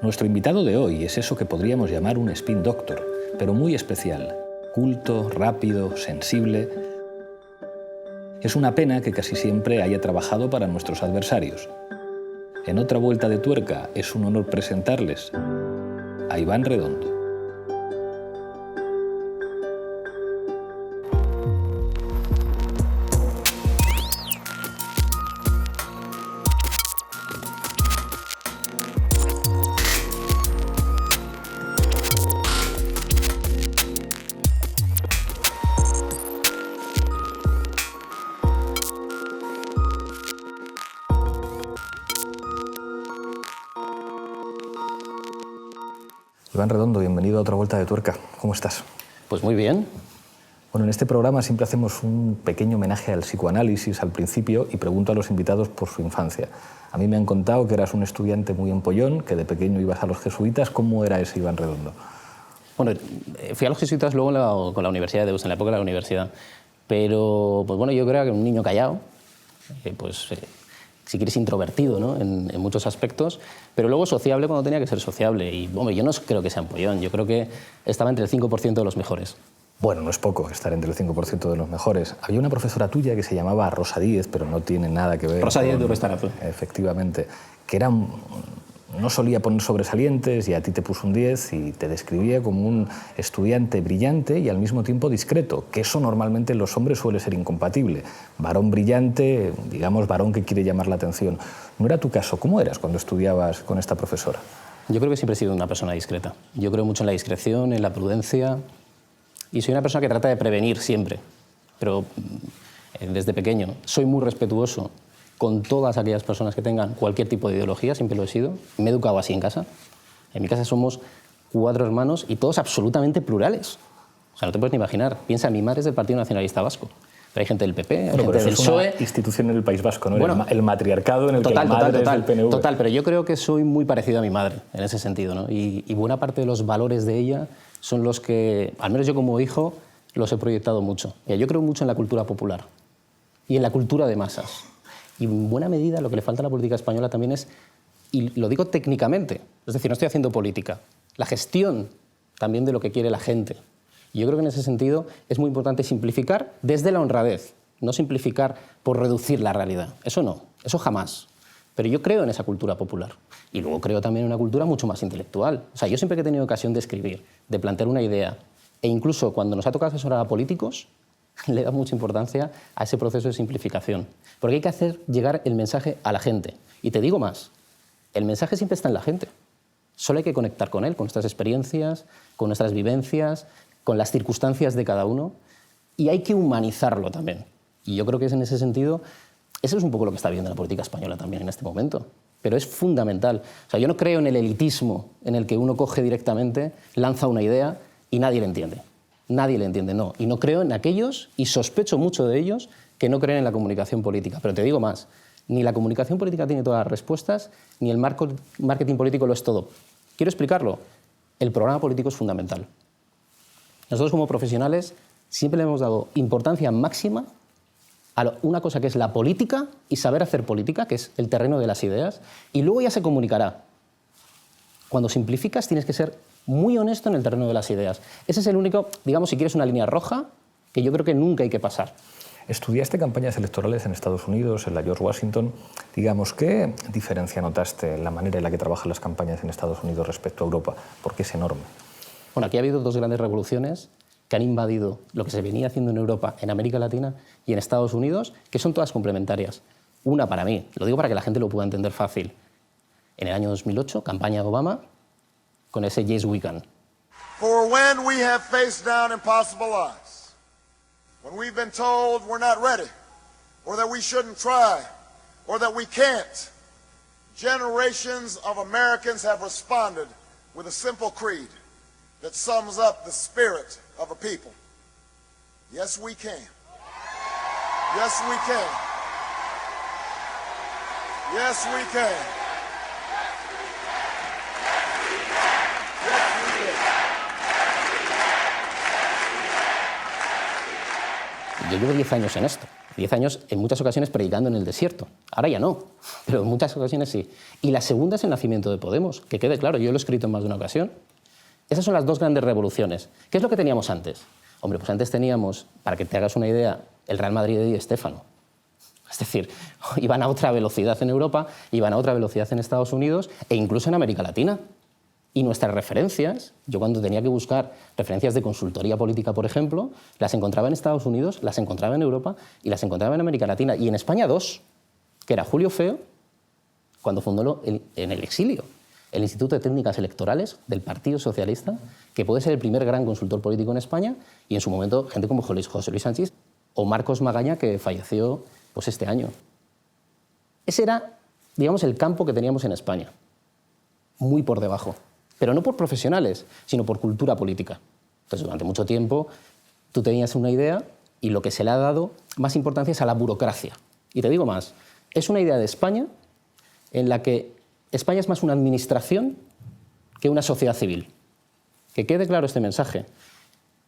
Nuestro invitado de hoy es eso que podríamos llamar un spin doctor, pero muy especial. Culto, rápido, sensible. Es una pena que casi siempre haya trabajado para nuestros adversarios. En otra vuelta de tuerca es un honor presentarles a Iván Redondo. Iván Redondo, bienvenido a otra vuelta de tuerca. ¿Cómo estás? Pues muy bien. Bueno, en este programa siempre hacemos un pequeño homenaje al psicoanálisis al principio y pregunto a los invitados por su infancia. A mí me han contado que eras un estudiante muy empollón, que de pequeño ibas a los jesuitas. ¿Cómo era ese Iván Redondo? Bueno, fui a los jesuitas luego con la Universidad de Deusto, en la época de la universidad. Pero, pues bueno, yo creo que un niño callado, si quieres introvertido, ¿no? en muchos aspectos, pero luego sociable cuando tenía que ser sociable. Y hombre, yo no creo que sea empollón, yo creo que estaba entre el 5% de los mejores. Bueno, no es poco estar entre el 5% de los mejores. Había una profesora tuya que se llamaba Rosa Díez, pero no tiene nada que ver Rosa Díez de Urrestarazu. Efectivamente, que era, no solía poner sobresalientes y a ti te puso un 10 y te describía como un estudiante brillante y al mismo tiempo discreto, que eso normalmente en los hombres suele ser incompatible. Varón brillante, digamos, varón que quiere llamar la atención. ¿No era tu caso? ¿Cómo eras cuando estudiabas con esta profesora? Yo creo que siempre he sido una persona discreta. Yo creo mucho en la discreción, en la prudencia, y soy una persona que trata de prevenir siempre, pero desde pequeño. Soy muy respetuoso con todas aquellas personas que tengan cualquier tipo de ideología, siempre lo he sido. Me he educado así en casa. En mi casa somos 4 hermanos y todos absolutamente plurales. O sea, no te puedes ni imaginar. Piensa, mi madre es del Partido Nacionalista Vasco. Pero hay gente del PP, hay gente del PSOE. Es una institución en el País Vasco, ¿no? Bueno, el matriarcado en el que la madre es del PNV. Total, pero yo creo que soy muy parecido a mi madre en ese sentido, ¿no? Y buena parte de los valores de ella son los que, al menos yo como hijo, los he proyectado mucho. Yo creo mucho en la cultura popular y en la cultura de masas. Y en buena medida lo que le falta a la política española también es, y lo digo técnicamente, es decir, no estoy haciendo política, la gestión también de lo que quiere la gente. Y yo creo que en ese sentido es muy importante simplificar desde la honradez, no simplificar por reducir la realidad. Eso no, eso jamás. Pero yo creo en esa cultura popular. Y luego creo también en una cultura mucho más intelectual. O sea, yo siempre que he tenido ocasión de escribir, de plantear una idea, e incluso cuando nos ha tocado asesorar a políticos, le da mucha importancia a ese proceso de simplificación. Porque hay que hacer llegar el mensaje a la gente. Y te digo más, el mensaje siempre está en la gente. Solo hay que conectar con él, con nuestras experiencias, con nuestras vivencias, con las circunstancias de cada uno. Y hay que humanizarlo también. Y yo creo que es en ese sentido, eso es un poco lo que está viendo la política española también en este momento. Pero es fundamental. O sea, yo no creo en el elitismo en el que uno coge directamente, lanza una idea y nadie le entiende. Nadie le entiende, no. Y no creo en aquellos, y sospecho mucho de ellos, que no creen en la comunicación política. Pero te digo más, ni la comunicación política tiene todas las respuestas, ni el marketing político lo es todo. Quiero explicarlo. El programa político es fundamental. Nosotros como profesionales siempre le hemos dado importancia máxima a una cosa que es la política y saber hacer política, que es el terreno de las ideas, y luego ya se comunicará. Cuando simplificas tienes que ser muy honesto en el terreno de las ideas. Ese es el único, digamos, si quieres una línea roja, que yo creo que nunca hay que pasar. Estudiaste campañas electorales en Estados Unidos, en la George Washington. Digamos, ¿qué diferencia notaste en la manera en la que trabajan las campañas en Estados Unidos respecto a Europa? Porque es enorme. Bueno, aquí ha habido 2 grandes revoluciones que han invadido lo que se venía haciendo en Europa, en América Latina y en Estados Unidos, que son todas complementarias. Una para mí, lo digo para que la gente lo pueda entender fácil. En el año 2008, campaña de Obama, con ese Yes We Can. For when we have faced down impossible odds, when we've been told we're not ready, or that we shouldn't try, or that we can't, generations of Americans have responded with a simple creed that sums up the spirit of a people. Yes, we can. Yes, we can. Yes, we can. yo llevo 10 años en esto. 10 años en muchas ocasiones predicando en el desierto. Ahora ya no, pero en muchas ocasiones sí. Y la segunda es el nacimiento de Podemos, que quede claro, yo lo he escrito en más de una ocasión. Esas son las dos grandes revoluciones. ¿Qué es lo que teníamos antes? Hombre, pues antes teníamos, para que te hagas una idea, el Real Madrid de Di Stéfano. Es decir, iban a otra velocidad en Europa, iban a otra velocidad en Estados Unidos e incluso en América Latina. Y nuestras referencias, yo cuando tenía que buscar referencias de consultoría política, por ejemplo, las encontraba en Estados Unidos, las encontraba en Europa y las encontraba en América Latina. Y en España dos, que era Julio Feo, cuando fundó en el exilio el Instituto de Técnicas Electorales del Partido Socialista, que puede ser el primer gran consultor político en España, y en su momento gente como José Luis Sánchez o Marcos Magaña, que falleció pues, este año. Ese era, digamos, el campo que teníamos en España, muy por debajo. Pero no por profesionales, sino por cultura política. Entonces, durante mucho tiempo, tú tenías una idea y lo que se le ha dado más importancia es a la burocracia. Y te digo más, es una idea de España en la que España es más una administración que una sociedad civil. Que quede claro este mensaje.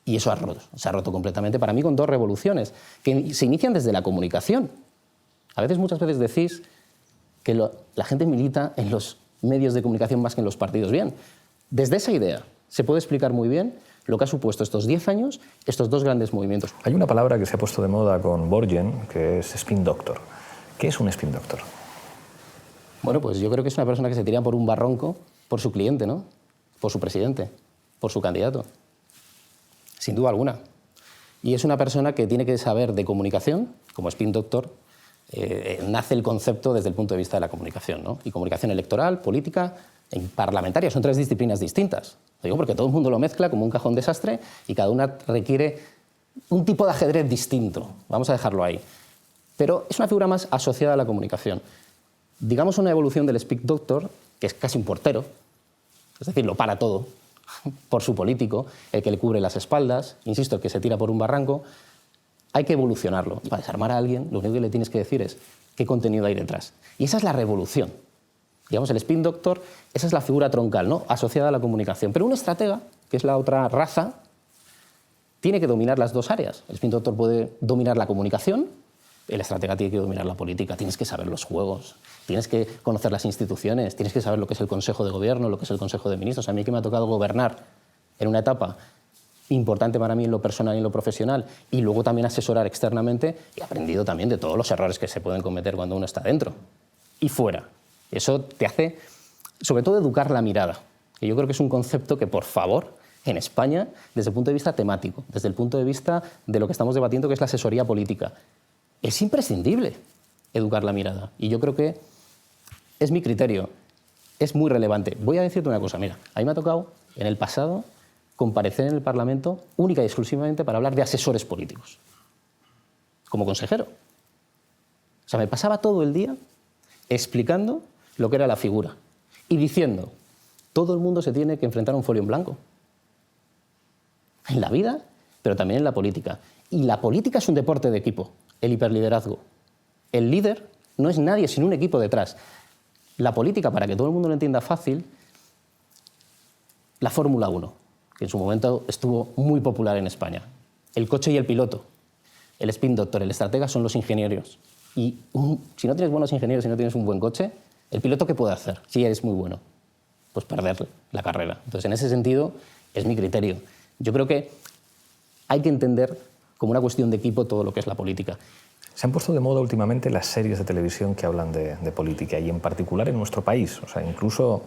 Y eso se ha roto completamente para mí con dos revoluciones, que se inician desde la comunicación. Muchas veces decís que la gente milita en los medios de comunicación más que en los partidos. Bien, desde esa idea se puede explicar muy bien lo que ha supuesto estos 10 años, estos dos grandes movimientos. Hay una palabra que se ha puesto de moda con Borgen, que es spin doctor. ¿Qué es un spin doctor? Bueno, pues yo creo que es una persona que se tira por un barranco por su cliente, ¿no? Por su presidente, por su candidato. Sin duda alguna. Y es una persona que tiene que saber de comunicación, como spin doctor, nace el concepto desde el punto de vista de la comunicación, ¿no? Y comunicación electoral, política y parlamentaria, son tres disciplinas distintas. Lo digo porque todo el mundo lo mezcla como un cajón desastre y cada una requiere un tipo de ajedrez distinto. Vamos a dejarlo ahí. Pero es una figura más asociada a la comunicación. Digamos una evolución del speak doctor, que es casi un portero, es decir, lo para todo, por su político, el que le cubre las espaldas, insisto, el que se tira por un barranco. Hay que evolucionarlo. Para desarmar a alguien, lo único que le tienes que decir es qué contenido hay detrás. Y esa es la revolución. Digamos, el spin doctor, esa es la figura troncal, ¿no? Asociada a la comunicación. Pero un estratega, que es la otra raza, tiene que dominar las dos áreas. El spin doctor puede dominar la comunicación, el estratega tiene que dominar la política. Tienes que saber los juegos, tienes que conocer las instituciones, tienes que saber lo que es el Consejo de Gobierno, lo que es el Consejo de Ministros. A mí que me ha tocado gobernar en una etapa importante para mí en lo personal y en lo profesional, y luego también asesorar externamente, he aprendido también de todos los errores que se pueden cometer cuando uno está dentro y fuera. Eso te hace, sobre todo, educar la mirada, que yo creo que es un concepto que, por favor, en España, desde el punto de vista temático, desde el punto de vista de lo que estamos debatiendo, que es la asesoría política, es imprescindible educar la mirada. Y yo creo que es mi criterio, es muy relevante. Voy a decirte una cosa, mira, a mí me ha tocado en el pasado comparecer en el Parlamento única y exclusivamente para hablar de asesores políticos, como consejero. O sea, me pasaba todo el día explicando lo que era la figura y diciendo, todo el mundo se tiene que enfrentar a un folio en blanco. En la vida, pero también en la política. Y la política es un deporte de equipo, el hiperliderazgo. El líder no es nadie sin un equipo detrás. La política, para que todo el mundo lo entienda fácil, la Fórmula 1, que en su momento estuvo muy popular en España. El coche y el piloto. El spin doctor, el estratega son los ingenieros. Y si no tienes buenos ingenieros y no tienes un buen coche, ¿el piloto qué puede hacer si eres muy bueno? Pues perder la carrera. Entonces, en ese sentido, es mi criterio. Yo creo que hay que entender como una cuestión de equipo todo lo que es la política. Se han puesto de moda últimamente las series de televisión que hablan de política, y en particular en nuestro país. O sea, incluso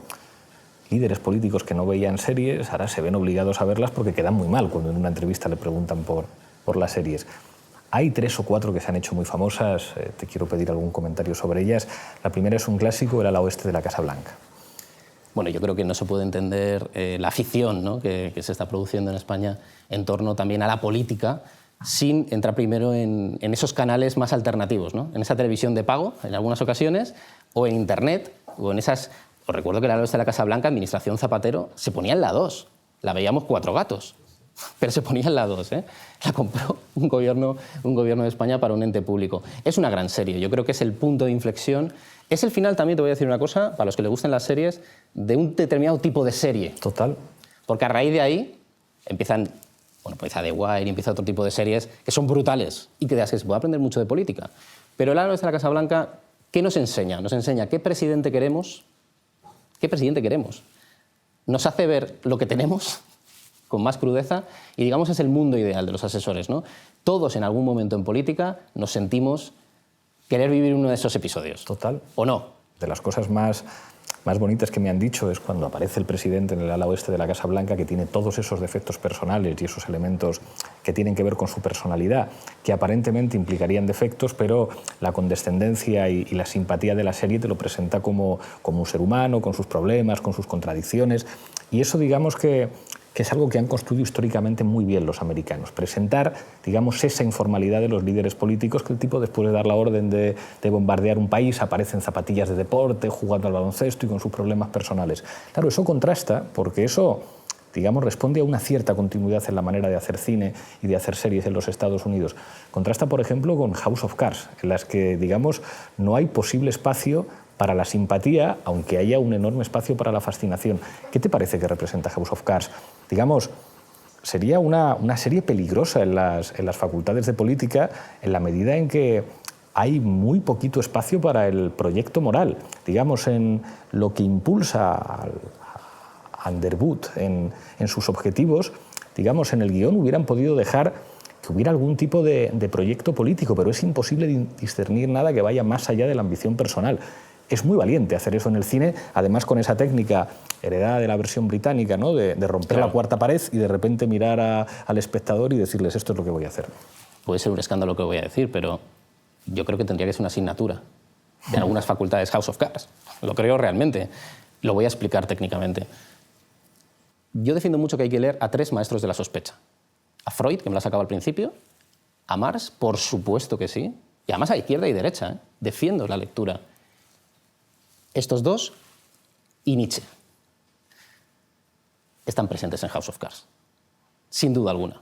líderes políticos que no veían series ahora se ven obligados a verlas porque quedan muy mal cuando en una entrevista le preguntan por las series. Hay 3 o 4 que se han hecho muy famosas, te quiero pedir algún comentario sobre ellas. La primera es un clásico, el ala oeste de la Casa Blanca. Bueno, yo creo que no se puede entender la afición, ¿no?, que se está produciendo en España en torno también a la política, sin entrar primero en esos canales más alternativos, ¿no? En esa televisión de pago, en algunas ocasiones, o en Internet, o en esas... Os recuerdo que el ala oeste de la Casa Blanca, Administración Zapatero, se ponía en la 2. La veíamos 4 gatos, pero se ponía en la 2, ¿eh? La compró un gobierno de España para un ente público. Es una gran serie, yo creo que es el punto de inflexión. Es el final, también te voy a decir una cosa, para los que les gusten las series, de un determinado tipo de serie. Total. Porque a raíz de ahí empiezan Bueno, pues empieza The Wire, empieza otro tipo de series que son brutales y que te haces, voy a aprender mucho de política. Pero el ala oeste de la Casa Blanca, ¿qué nos enseña? Nos enseña qué presidente queremos, nos hace ver lo que tenemos con más crudeza y, digamos, es el mundo ideal de los asesores, ¿no? Todos en algún momento en política nos sentimos querer vivir uno de esos episodios. Total. ¿O no? De las cosas más bonitas que me han dicho es cuando aparece el presidente en el ala oeste de la Casa Blanca, que tiene todos esos defectos personales y esos elementos que tienen que ver con su personalidad, que aparentemente implicarían defectos, pero la condescendencia y la simpatía de la serie te lo presenta como un ser humano, con sus problemas, con sus contradicciones. Y eso, digamos que es algo que han construido históricamente muy bien los americanos. Presentar, digamos, esa informalidad de los líderes políticos, que el tipo, después de dar la orden de bombardear un país, aparece en zapatillas de deporte, jugando al baloncesto y con sus problemas personales. Claro, eso contrasta, porque eso, digamos, responde a una cierta continuidad en la manera de hacer cine y de hacer series en los Estados Unidos. Contrasta, por ejemplo, con House of Cards, en las que, digamos, no hay posible espacio para la simpatía, aunque haya un enorme espacio para la fascinación. ¿Qué te parece que representa House of Cards? Digamos, sería una serie peligrosa en las facultades de política, en la medida en que hay muy poquito espacio para el proyecto moral. Digamos, en lo que impulsa a Underwood en sus objetivos, digamos, en el guión hubieran podido dejar que hubiera algún tipo de proyecto político, pero es imposible discernir nada que vaya más allá de la ambición personal. Es muy valiente hacer eso en el cine, además con esa técnica heredada de la versión británica, ¿no? de romper la cuarta pared y de repente mirar al espectador y decirles esto es lo que voy a hacer. Puede ser un escándalo lo que voy a decir, pero yo creo que tendría que ser una asignatura de algunas facultades House of Cards. Lo creo realmente. Lo voy a explicar técnicamente. Yo defiendo mucho que hay que leer a 3 maestros de la sospecha. A Freud, que me lo has sacado al principio, a Marx, por supuesto que sí, y además a izquierda y derecha, ¿eh? Defiendo la lectura. Estos 2 y Nietzsche están presentes en House of Cards, sin duda alguna.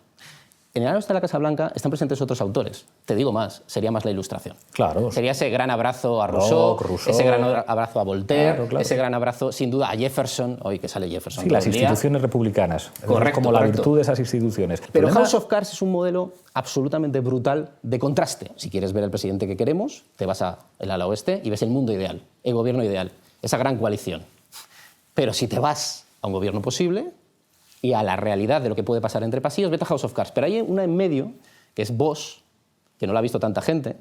En el ala oeste de la Casa Blanca están presentes otros autores. Te digo más, sería más la Ilustración. Claro. Sería ese gran abrazo a Rousseau, ese gran abrazo a Voltaire, claro. Ese gran abrazo, sin duda, a Jefferson. Hoy que sale Jefferson. Sí, las instituciones republicanas. Correcto, como la virtud de esas instituciones. Pero House of Cards es un modelo absolutamente brutal de contraste. Si quieres ver el presidente que queremos, te vas al ala oeste y ves el mundo ideal, el gobierno ideal, esa gran coalición. Pero si te vas a un gobierno posible y a la realidad de lo que puede pasar entre pasillos, vete a House of Cards. Pero hay una en medio, que es Bosch, que no la ha visto tanta gente,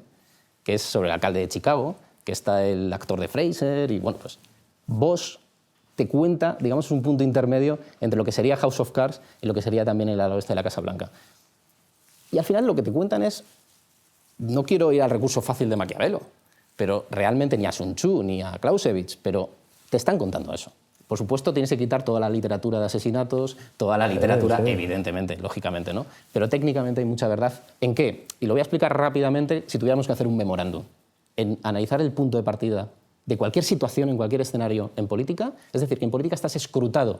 que es sobre el alcalde de Chicago, que está el actor de Fraser, y bueno, pues Bosch te cuenta, digamos, un punto intermedio entre lo que sería House of Cards y lo que sería también el ala oeste de la Casa Blanca. Y al final lo que te cuentan es, no quiero ir al recurso fácil de Maquiavelo, pero realmente ni a Sun Tzu ni a Clausewitz, pero te están contando eso. Por supuesto, tienes que quitar toda la literatura de asesinatos, toda la literatura, sí. Evidentemente, lógicamente, ¿no? Pero técnicamente hay mucha verdad. ¿En qué? Y lo voy a explicar rápidamente si tuviéramos que hacer un memorándum. En analizar el punto de partida de cualquier situación, en cualquier escenario en política, es decir, que en política estás escrutado.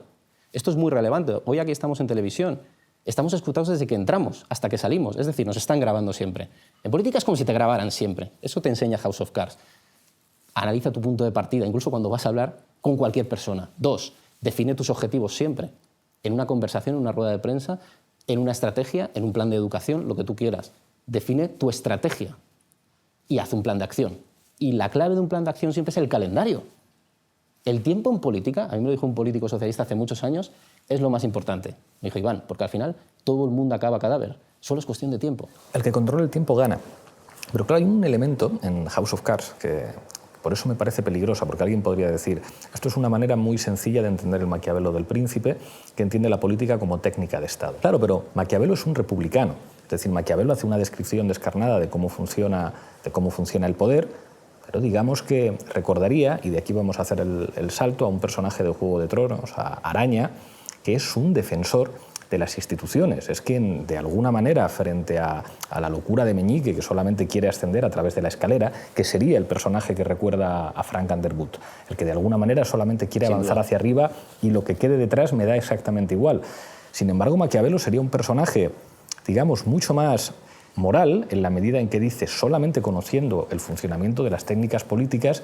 Esto es muy relevante. Hoy aquí estamos en televisión. Estamos escrutados desde que entramos hasta que salimos. Es decir, nos están grabando siempre. En política es como si te grabaran siempre. Eso te enseña House of Cards. Analiza tu punto de partida, incluso cuando vas a hablar con cualquier persona. 2, define tus objetivos siempre. En una conversación, en una rueda de prensa, en una estrategia, en un plan de educación, lo que tú quieras. Define tu estrategia y haz un plan de acción. Y la clave de un plan de acción siempre es el calendario. El tiempo en política, a mí me lo dijo un político socialista hace muchos años, es lo más importante. Me dijo, Iván, porque al final todo el mundo acaba cadáver. Solo es cuestión de tiempo. El que controla el tiempo gana. Pero claro, hay un elemento en House of Cards que por eso me parece peligrosa, porque alguien podría decir, esto es una manera muy sencilla de entender el Maquiavelo del Príncipe, que entiende la política como técnica de Estado. Claro, pero Maquiavelo es un republicano. Es decir, Maquiavelo hace una descripción descarnada de cómo funciona el poder, pero digamos que recordaría, y de aquí vamos a hacer el salto a un personaje de Juego de Tronos, a Araña, que es un defensor de las instituciones. Es quien, de alguna manera, frente a la locura de Meñique, que solamente quiere ascender a través de la escalera, que sería el personaje que recuerda a Frank Underwood, el que de alguna manera solamente quiere avanzar hacia arriba y lo que quede detrás me da exactamente igual. Sin embargo, Maquiavelo sería un personaje, digamos, mucho más moral, en la medida en que dice, solamente conociendo el funcionamiento de las técnicas políticas,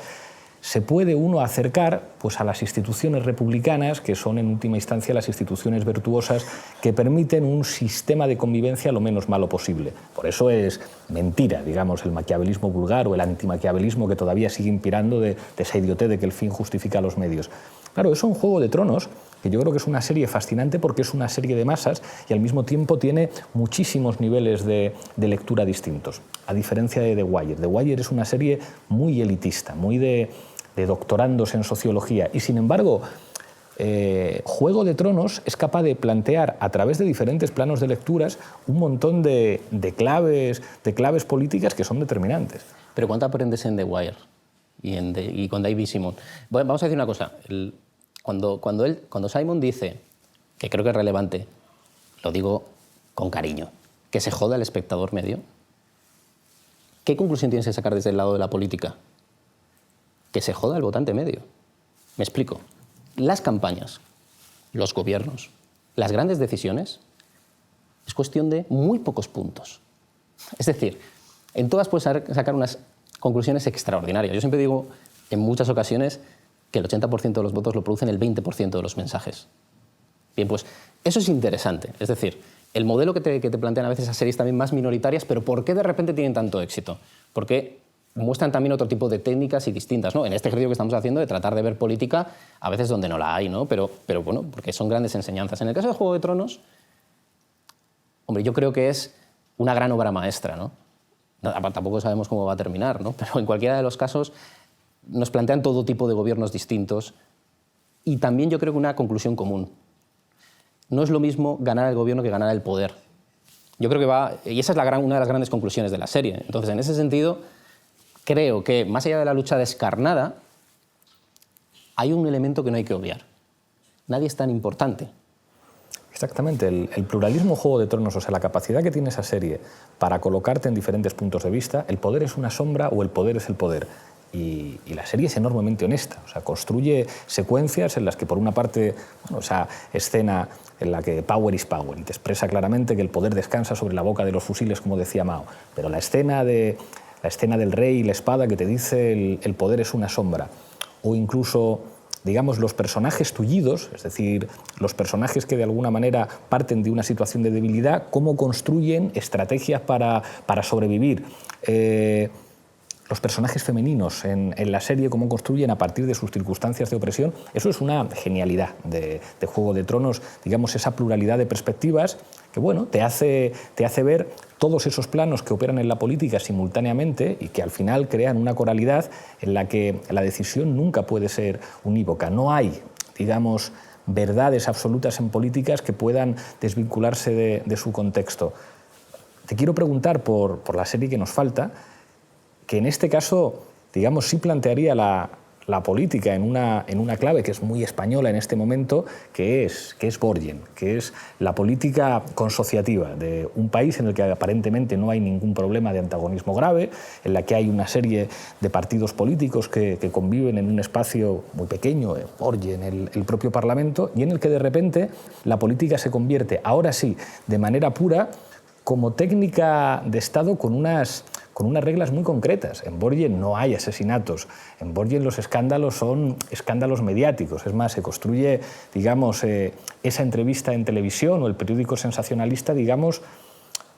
se puede uno acercar pues, a las instituciones republicanas, que son en última instancia las instituciones virtuosas que permiten un sistema de convivencia lo menos malo posible. Por eso es mentira, digamos, el maquiavelismo vulgar o el antimaquiavelismo que todavía sigue inspirando de esa idiotez de que el fin justifica los medios. Claro, eso en Juego de Tronos, que yo creo que es una serie fascinante porque es una serie de masas y al mismo tiempo tiene muchísimos niveles de lectura distintos, a diferencia de The Wire. The Wire es una serie muy elitista, muy de doctorandos en sociología y, sin embargo, Juego de Tronos es capaz de plantear a través de diferentes planos de lecturas un montón de claves políticas que son determinantes. Pero ¿cuánto aprendes en The Wire y con David Simon? Bueno, vamos a decir una cosa. Cuando Simon dice, que creo que es relevante, lo digo con cariño, que se joda el espectador medio, ¿qué conclusión tienes que sacar desde el lado de la política? Que se joda el votante medio. Me explico. Las campañas, los gobiernos, las grandes decisiones, es cuestión de muy pocos puntos. Es decir, en todas puedes sacar unas conclusiones extraordinarias. Yo siempre digo, en muchas ocasiones, que el 80% de los votos lo producen el 20% de los mensajes. Bien, pues eso es interesante. Es decir, el modelo que te plantean a veces esas series también más minoritarias, pero ¿por qué de repente tienen tanto éxito? Porque muestran también otro tipo de técnicas y distintas, ¿no? En este ejercicio que estamos haciendo de tratar de ver política a veces donde no la hay, ¿no? Pero bueno, porque son grandes enseñanzas. En el caso de Juego de Tronos, hombre, yo creo que es una gran obra maestra, ¿no? Tampoco sabemos cómo va a terminar, ¿no? Pero en cualquiera de los casos nos plantean todo tipo de gobiernos distintos y también yo creo que una conclusión común. No es lo mismo ganar el gobierno que ganar el poder. Yo creo que y esa es una de las grandes conclusiones de la serie. Entonces, en ese sentido, creo que, más allá de la lucha descarnada, hay un elemento que no hay que obviar. Nadie es tan importante. Exactamente, el pluralismo Juego de Tronos, o sea, la capacidad que tiene esa serie para colocarte en diferentes puntos de vista, el poder es una sombra o el poder es el poder. Y la serie es enormemente honesta, o sea, construye secuencias en las que, por una parte, bueno, esa escena en la que power is power, y te expresa claramente que el poder descansa sobre la boca de los fusiles, como decía Mao, pero la escena del rey y la espada que te dice el poder es una sombra, o incluso, digamos, los personajes tullidos, es decir, los personajes que de alguna manera parten de una situación de debilidad, cómo construyen estrategias para sobrevivir. Los personajes femeninos en la serie, cómo construyen a partir de sus circunstancias de opresión, eso es una genialidad de Juego de Tronos, digamos, esa pluralidad de perspectivas que, bueno, te hace ver todos esos planos que operan en la política simultáneamente y que al final crean una coralidad en la que la decisión nunca puede ser unívoca. No hay, digamos, verdades absolutas en políticas que puedan desvincularse de su contexto. Te quiero preguntar por la serie que nos falta, que en este caso, digamos, sí plantearía la política en una clave que es muy española en este momento, que es Borgen, que es la política consociativa de un país en el que aparentemente no hay ningún problema de antagonismo grave, en la que hay una serie de partidos políticos que conviven en un espacio muy pequeño, Borgen, el propio Parlamento, y en el que de repente la política se convierte, ahora sí, de manera pura, como técnica de Estado con unas reglas muy concretas. En Borgen no hay asesinatos, en Borgen los escándalos son escándalos mediáticos. Es más, se construye, digamos, esa entrevista en televisión o el periódico sensacionalista, digamos,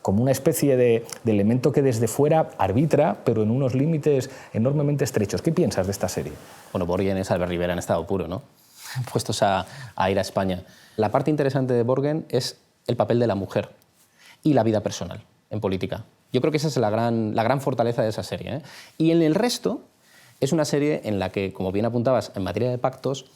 como una especie de elemento que desde fuera arbitra, pero en unos límites enormemente estrechos. ¿Qué piensas de esta serie? Bueno, Borgen es Albert Rivera en estado puro, ¿no? Puestos a ir a España. La parte interesante de Borgen es el papel de la mujer y la vida personal en política. Yo creo que esa es la gran fortaleza de esa serie, ¿eh? Y en el resto es una serie en la que, como bien apuntabas, en materia de pactos,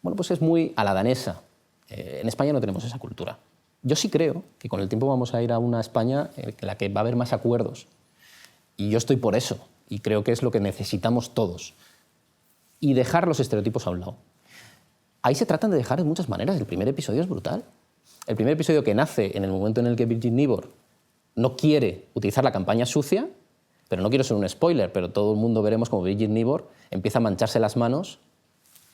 bueno, pues es muy a la danesa. En España no tenemos esa cultura. Yo sí creo que con el tiempo vamos a ir a una España en la que va a haber más acuerdos. Y yo estoy por eso. Y creo que es lo que necesitamos todos. Y dejar los estereotipos a un lado. Ahí se tratan de dejar de muchas maneras. El primer episodio es brutal. El primer episodio, que nace en el momento en el que Virgin Nibor no quiere utilizar la campaña sucia, pero no quiero ser un spoiler, pero todo el mundo veremos como Virgin Nibor empieza a mancharse las manos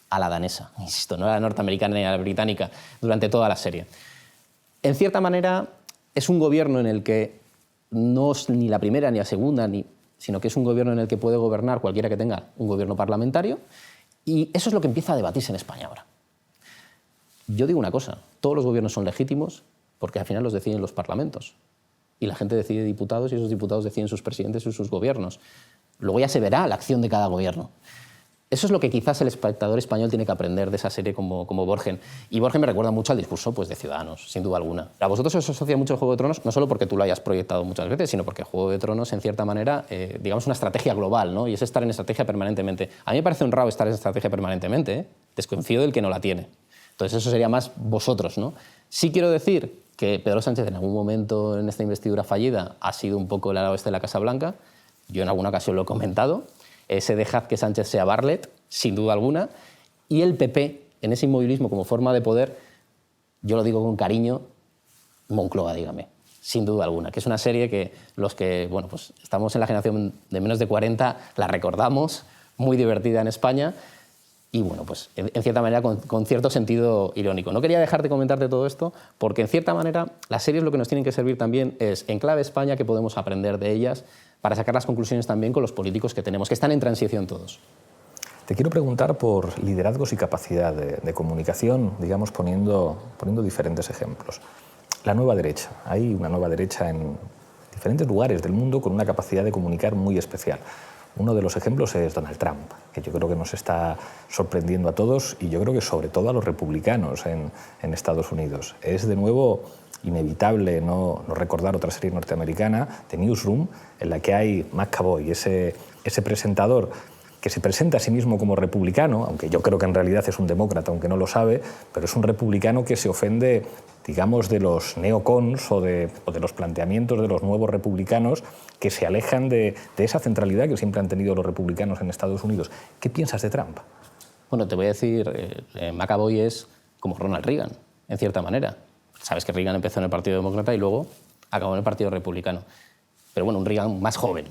a la danesa, insisto, no a la norteamericana ni a la británica, durante toda la serie. En cierta manera, es un gobierno en el que no es ni la primera, ni la segunda, ni sino que es un gobierno en el que puede gobernar cualquiera que tenga un gobierno parlamentario, y eso es lo que empieza a debatirse en España ahora. Yo digo una cosa, todos los gobiernos son legítimos porque al final los deciden los parlamentos. Y la gente decide diputados y esos diputados deciden sus presidentes y sus gobiernos. Luego ya se verá la acción de cada gobierno. Eso es lo que quizás el espectador español tiene que aprender de esa serie como Borgen. Y Borgen me recuerda mucho al discurso pues, de Ciudadanos, sin duda alguna. A vosotros os asocia mucho el Juego de Tronos, no solo porque tú lo hayas proyectado muchas veces, sino porque el Juego de Tronos, en cierta manera, digamos, una estrategia global, ¿no? Y es estar en estrategia permanentemente. A mí me parece honrado estar en estrategia permanentemente, ¿eh? Desconfío del que no la tiene. Entonces eso sería más vosotros, ¿no? Sí quiero decir que Pedro Sánchez en algún momento en esta investidura fallida ha sido un poco el ala oeste de la Casa Blanca. Yo en alguna ocasión lo he comentado. Ese dejad que Sánchez sea Barlet, sin duda alguna, y el PP, en ese inmovilismo como forma de poder, yo lo digo con cariño, Moncloa, dígame, sin duda alguna, que es una serie que los que bueno, pues estamos en la generación de menos de 40 la recordamos, muy divertida en España, y bueno, pues en cierta manera con cierto sentido irónico. No quería dejar de comentarte todo esto, porque en cierta manera las series lo que nos tienen que servir también es, en clave España, que podemos aprender de ellas, para sacar las conclusiones también con los políticos que tenemos, que están en transición todos. Te quiero preguntar por liderazgos y capacidad de comunicación, digamos, poniendo diferentes ejemplos. La nueva derecha. Hay una nueva derecha en diferentes lugares del mundo con una capacidad de comunicar muy especial. Uno de los ejemplos es Donald Trump, que yo creo que nos está sorprendiendo a todos y yo creo que sobre todo a los republicanos en Estados Unidos. Es de nuevo inevitable no recordar otra serie norteamericana, The Newsroom, en la que hay McAvoy, ese presentador que se presenta a sí mismo como republicano, aunque yo creo que en realidad es un demócrata, aunque no lo sabe, pero es un republicano que se ofende, digamos, de los neocons o de los planteamientos de los nuevos republicanos que se alejan de esa centralidad que siempre han tenido los republicanos en Estados Unidos. ¿Qué piensas de Trump? Bueno, te voy a decir, McAvoy es como Ronald Reagan, en cierta manera. Sabes que Reagan empezó en el Partido Demócrata y luego acabó en el Partido Republicano. Pero bueno, un Reagan más joven,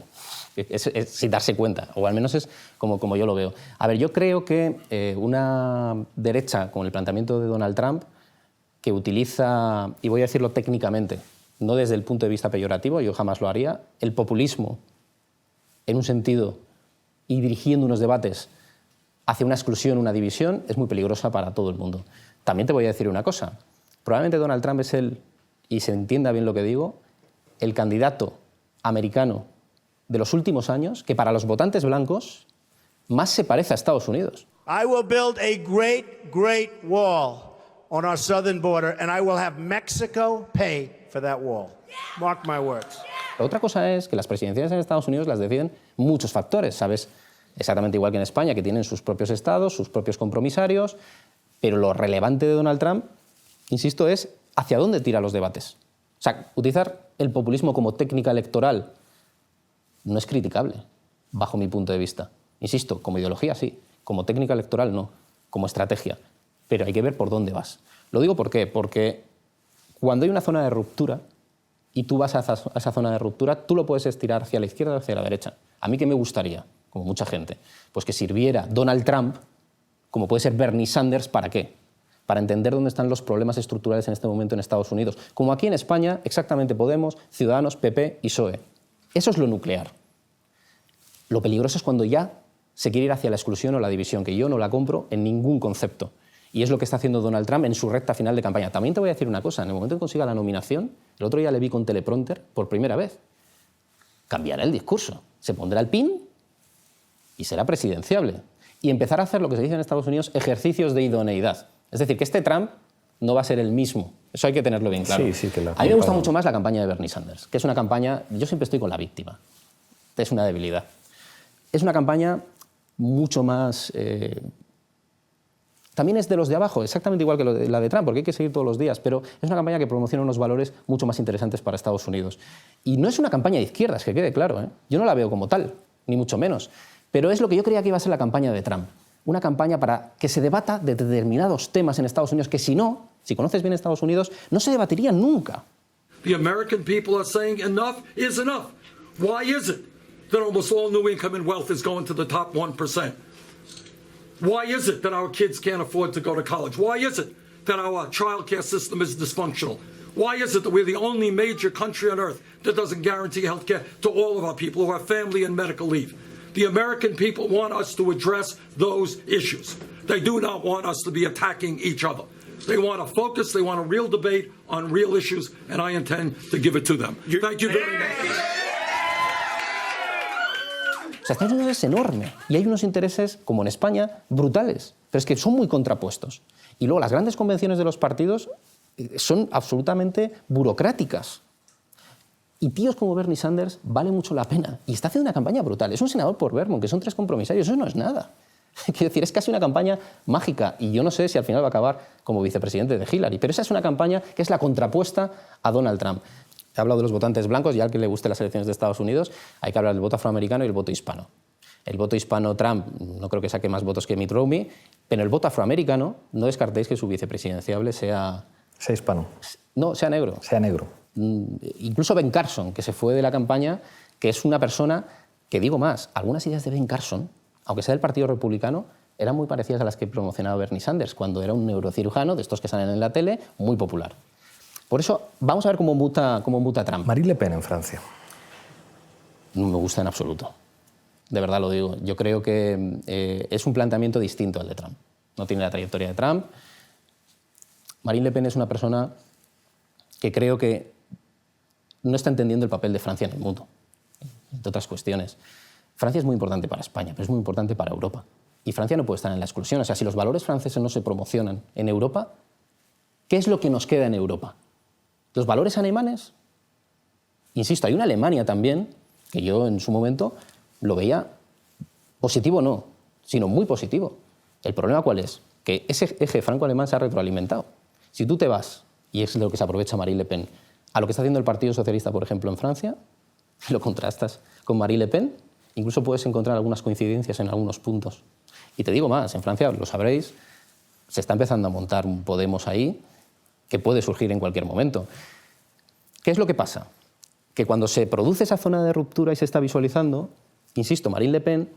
es sin darse cuenta, o al menos es como yo lo veo. A ver, yo creo que una derecha con el planteamiento de Donald Trump, que utiliza, y voy a decirlo técnicamente, no desde el punto de vista peyorativo, yo jamás lo haría, el populismo en un sentido y dirigiendo unos debates hacia una exclusión, una división, es muy peligrosa para todo el mundo. También te voy a decir una cosa, probablemente Donald Trump es y se entienda bien lo que digo, el candidato americano de los últimos años que para los votantes blancos más se parece a Estados Unidos. I will build a great wall on our southern border and I will have Mexico pay for that wall. Mark my words. Otra cosa es que las presidencias en Estados Unidos las deciden muchos factores, ¿sabes? Exactamente igual que en España, que tienen sus propios estados, sus propios compromisarios, pero lo relevante de Donald Trump, insisto, es hacia dónde tira los debates. O sea, utilizar el populismo como técnica electoral no es criticable, bajo mi punto de vista. Insisto, como ideología sí, como técnica electoral no, como estrategia. Pero hay que ver por dónde vas. Lo digo ¿por qué? Porque cuando hay una zona de ruptura y tú vas a esa zona de ruptura, tú lo puedes estirar hacia la izquierda o hacia la derecha. A mí, ¿qué me gustaría? Como mucha gente, pues que sirviera Donald Trump, como puede ser Bernie Sanders, ¿para qué? Para entender dónde están los problemas estructurales en este momento en Estados Unidos. Como aquí en España, exactamente Podemos, Ciudadanos, PP y PSOE. Eso es lo nuclear. Lo peligroso es cuando ya se quiere ir hacia la exclusión o la división, que yo no la compro en ningún concepto. Y es lo que está haciendo Donald Trump en su recta final de campaña. También te voy a decir una cosa, en el momento que consiga la nominación, el otro día le vi con teleprompter por primera vez, cambiará el discurso, se pondrá el pin y será presidenciable. Y empezar a hacer lo que se dice en Estados Unidos, ejercicios de idoneidad. Es decir, que este Trump no va a ser el mismo. Eso hay que tenerlo bien claro. Sí, que a mí me gusta mucho más la campaña de Bernie Sanders, que es una campaña... Yo siempre estoy con la víctima. Es una debilidad. Es una campaña mucho más... También es de los de abajo, exactamente igual que la de Trump, porque hay que seguir todos los días, pero es una campaña que promociona unos valores mucho más interesantes para Estados Unidos. Y no es una campaña de izquierdas, que quede claro, ¿eh? Yo no la veo como tal, ni mucho menos. Pero es lo que yo creía que iba a ser la campaña de Trump. Una campaña para que se debata de determinados temas en Estados Unidos que si no, si conoces bien Estados Unidos, no se debatirían nunca. The American people are saying enough is enough. Why is it that almost all new income and wealth is going to the top 1%? Why is it that our kids can't afford to go to college? Why is it that our child care system is dysfunctional? Why is it that we're the only major country on earth that doesn't guarantee health care to all of our people who have family and medical leave? The American people want us to address those issues. They do not want us to be attacking each other. They want a focus, they want a real debate on real issues, and I intend to give it to them. Thank you very much. O sea, Estados Unidos es enorme y hay unos intereses, como en España, brutales, pero es que son muy contrapuestos. Y luego las grandes convenciones de los partidos son absolutamente burocráticas. Y tíos como Bernie Sanders vale mucho la pena. Y está haciendo una campaña brutal. Es un senador por Vermont, que son 3 compromisarios. Eso no es nada. Quiero decir, es casi una campaña mágica. Y yo no sé si al final va a acabar como vicepresidente de Hillary. Pero esa es una campaña que es la contrapuesta a Donald Trump. He hablado de los votantes blancos y al que le guste las elecciones de Estados Unidos hay que hablar del voto afroamericano y el voto hispano. El voto hispano, Trump, no creo que saque más votos que Mitt Romney, pero el voto afroamericano, no descartéis que su vicepresidenciable sea... Sea hispano. No, sea negro. Sea negro. Incluso Ben Carson, que se fue de la campaña, que es una persona que, digo más, algunas ideas de Ben Carson, aunque sea del Partido Republicano, eran muy parecidas a las que promocionaba Bernie Sanders, cuando era un neurocirujano, de estos que salen en la tele, muy popular. Por eso, vamos a ver cómo muta Trump. Marine Le Pen en Francia. No me gusta en absoluto. De verdad lo digo. Yo creo que es un planteamiento distinto al de Trump. No tiene la trayectoria de Trump. Marine Le Pen es una persona que creo que no está entendiendo el papel de Francia en el mundo, entre otras cuestiones. Francia es muy importante para España, pero es muy importante para Europa. Y Francia no puede estar en la exclusión. O sea, si los valores franceses no se promocionan en Europa, ¿qué es lo que nos queda en Europa? ¿Los valores alemanes? Insisto, hay una Alemania también, que yo en su momento lo veía positivo no, sino muy positivo. ¿El problema cuál es? Que ese eje franco-alemán se ha retroalimentado. Si tú te vas, y es de lo que se aprovecha Marine Le Pen, a lo que está haciendo el Partido Socialista, por ejemplo, en Francia, y lo contrastas con Marine Le Pen, incluso puedes encontrar algunas coincidencias en algunos puntos. Y te digo más, en Francia, lo sabréis, se está empezando a montar un Podemos ahí que puede surgir en cualquier momento. ¿Qué es lo que pasa? Que cuando se produce esa zona de ruptura y se está visualizando, insisto, Marine Le Pen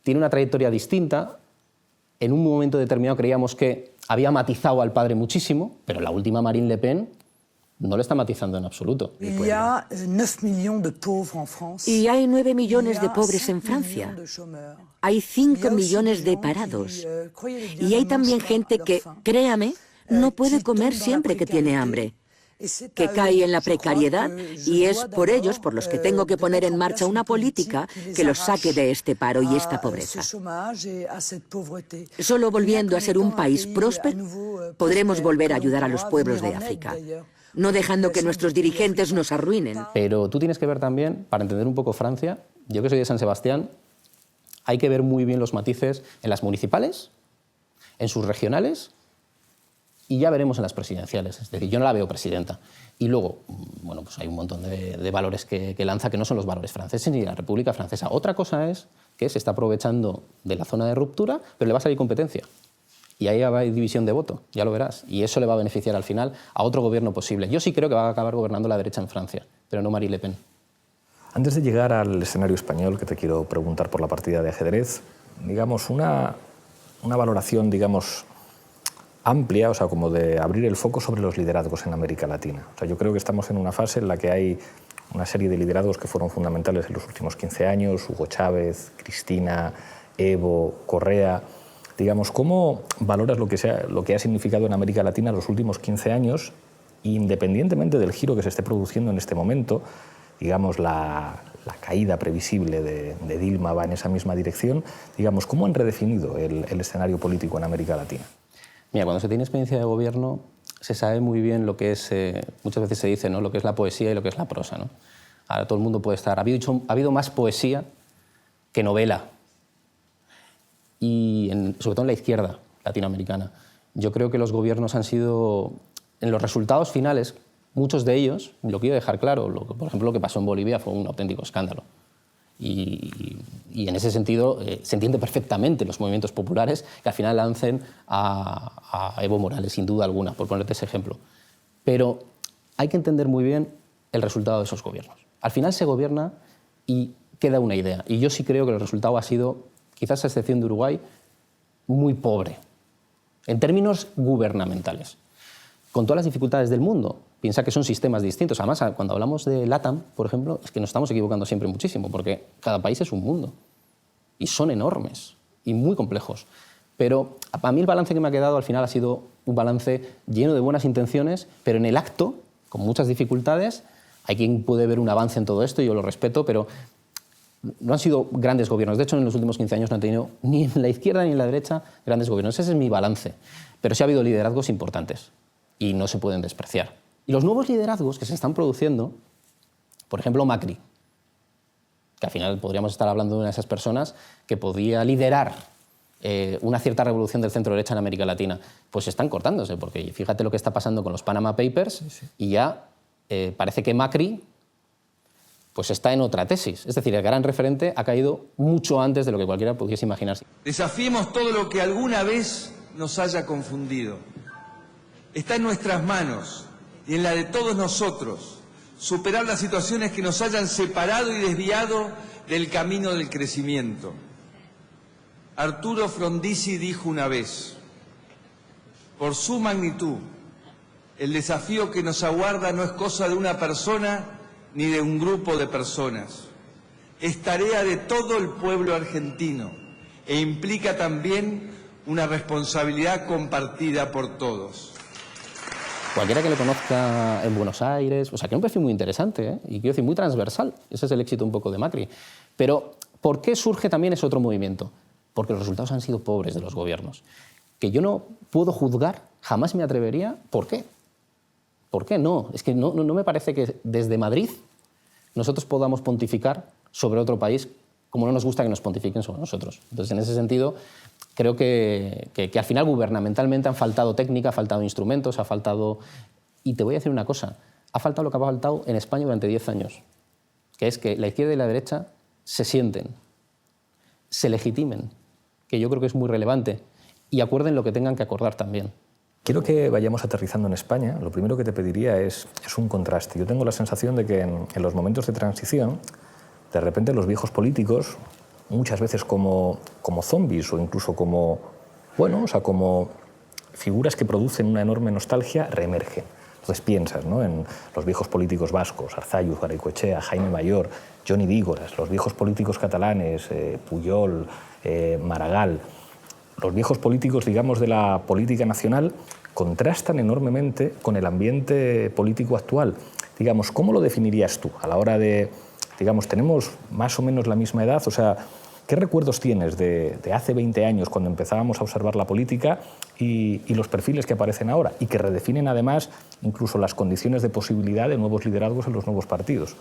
tiene una trayectoria distinta. En un momento determinado creíamos que había matizado al padre muchísimo, pero la última Marine Le Pen no le está matizando en absoluto. Y hay 9 millones de pobres en Francia. Hay 5 millones de parados. Y hay también gente que, créame, no puede comer siempre que tiene hambre, que cae en la precariedad, y es por ellos por los que tengo que poner en marcha una política que los saque de este paro y esta pobreza. Solo volviendo a ser un país próspero podremos volver a ayudar a los pueblos de África, no dejando que nuestros dirigentes nos arruinen. Pero tú tienes que ver también, para entender un poco Francia, yo que soy de San Sebastián, hay que ver muy bien los matices en las municipales, en sus regionales, y ya veremos en las presidenciales. Es decir, yo no la veo presidenta. Y luego, bueno, pues hay un montón de valores que lanza que no son los valores franceses ni de la República Francesa. Otra cosa es que se está aprovechando de la zona de ruptura, pero le va a salir competencia. Y ahí va a haber división de voto, ya lo verás. Y eso le va a beneficiar al final a otro gobierno posible. Yo sí creo que va a acabar gobernando la derecha en Francia, pero no Marine Le Pen. Antes de llegar al escenario español, que te quiero preguntar por la partida de ajedrez, digamos, una valoración, digamos, amplia, o sea, como de abrir el foco sobre los liderazgos en América Latina. O sea, yo creo que estamos en una fase en la que hay una serie de liderazgos que fueron fundamentales en los últimos 15 años, Hugo Chávez, Cristina, Evo, Correa. Digamos, ¿cómo valoras lo que ha significado en América Latina los últimos 15 años, independientemente del giro que se esté produciendo en este momento? Digamos, la caída previsible de Dilma va en esa misma dirección. Digamos, ¿cómo han redefinido el escenario político en América Latina? Mira, cuando se tiene experiencia de gobierno se sabe muy bien lo que es, muchas veces se dice, ¿no?, lo que es la poesía y lo que es la prosa, ¿no? Ahora todo el mundo puede estar... Ha habido más poesía que novela, y sobre todo en la izquierda latinoamericana. Yo creo que los gobiernos han sido, en los resultados finales, muchos de ellos, lo quiero dejar claro, por ejemplo, lo que pasó en Bolivia fue un auténtico escándalo. Y en ese sentido se entiende perfectamente los movimientos populares que al final lancen a Evo Morales, sin duda alguna, por ponerte ese ejemplo. Pero hay que entender muy bien el resultado de esos gobiernos. Al final se gobierna y queda una idea. Y yo sí creo que el resultado ha sido, quizás a excepción de Uruguay, muy pobre, en términos gubernamentales. Con todas las dificultades del mundo, Piensa que son sistemas distintos. Además, cuando hablamos de LATAM, por ejemplo, es que nos estamos equivocando siempre muchísimo, porque cada país es un mundo. Y son enormes y muy complejos. Pero a mí el balance que me ha quedado al final ha sido un balance lleno de buenas intenciones, pero en el acto, con muchas dificultades. Hay quien puede ver un avance en todo esto, y yo lo respeto, pero no han sido grandes gobiernos. De hecho, en los últimos 15 años no han tenido ni en la izquierda ni en la derecha grandes gobiernos. Ese es mi balance. Pero sí ha habido liderazgos importantes y no se pueden despreciar. Y los nuevos liderazgos que se están produciendo, por ejemplo, Macri, que al final podríamos estar hablando de una de esas personas que podía liderar una cierta revolución del centro-derecha en América Latina, pues están cortándose, porque fíjate lo que está pasando con los Panama Papers, y ya parece que Macri pues está en otra tesis. Es decir, el gran referente ha caído mucho antes de lo que cualquiera pudiese imaginarse. Desafiemos todo lo que alguna vez nos haya confundido. Está en nuestras manos y en la de todos nosotros superar las situaciones que nos hayan separado y desviado del camino del crecimiento. Arturo Frondizi dijo una vez: por su magnitud, el desafío que nos aguarda no es cosa de una persona ni de un grupo de personas. Es tarea de todo el pueblo argentino e implica también una responsabilidad compartida por todos. Cualquiera que le conozca en Buenos Aires, o sea, que es un perfil muy interesante, ¿eh? Y quiero decir, muy transversal. Ese es el éxito un poco de Macri. Pero, ¿por qué surge también ese otro movimiento? Porque los resultados han sido pobres de los gobiernos. Que yo no puedo juzgar, jamás me atrevería, ¿por qué? ¿Por qué no? Es que no me parece que desde Madrid nosotros podamos pontificar sobre otro país como no nos gusta que nos pontifiquen sobre nosotros. Entonces, en ese sentido, creo que al final gubernamentalmente han faltado técnica, ha faltado instrumentos, ha faltado... Y te voy a decir una cosa, ha faltado lo que ha faltado en España durante 10 años, que es que la izquierda y la derecha se sienten, se legitimen, que yo creo que es muy relevante, y acuerden lo que tengan que acordar también. Quiero que vayamos aterrizando en España. Lo primero que te pediría es un contraste. Yo tengo la sensación de que en los momentos de transición, de repente los viejos políticos, muchas veces como zombies o incluso como figuras que producen una enorme nostalgia, reemergen. Entonces piensas, ¿no?, en los viejos políticos vascos, Arzalluz, Garaikoetxea, Jaime Mayor, Johnny Vígoras, los viejos políticos catalanes, Pujol, Maragall. Los viejos políticos, digamos, de la política nacional contrastan enormemente con el ambiente político actual. Digamos, ¿cómo lo definirías tú a la hora de, digamos, tenemos más o menos la misma edad? O sea, ¿qué recuerdos tienes de hace 20 años cuando empezábamos a observar la política y los perfiles que aparecen ahora y que redefinen además incluso las condiciones de posibilidad de nuevos liderazgos en los nuevos partidos?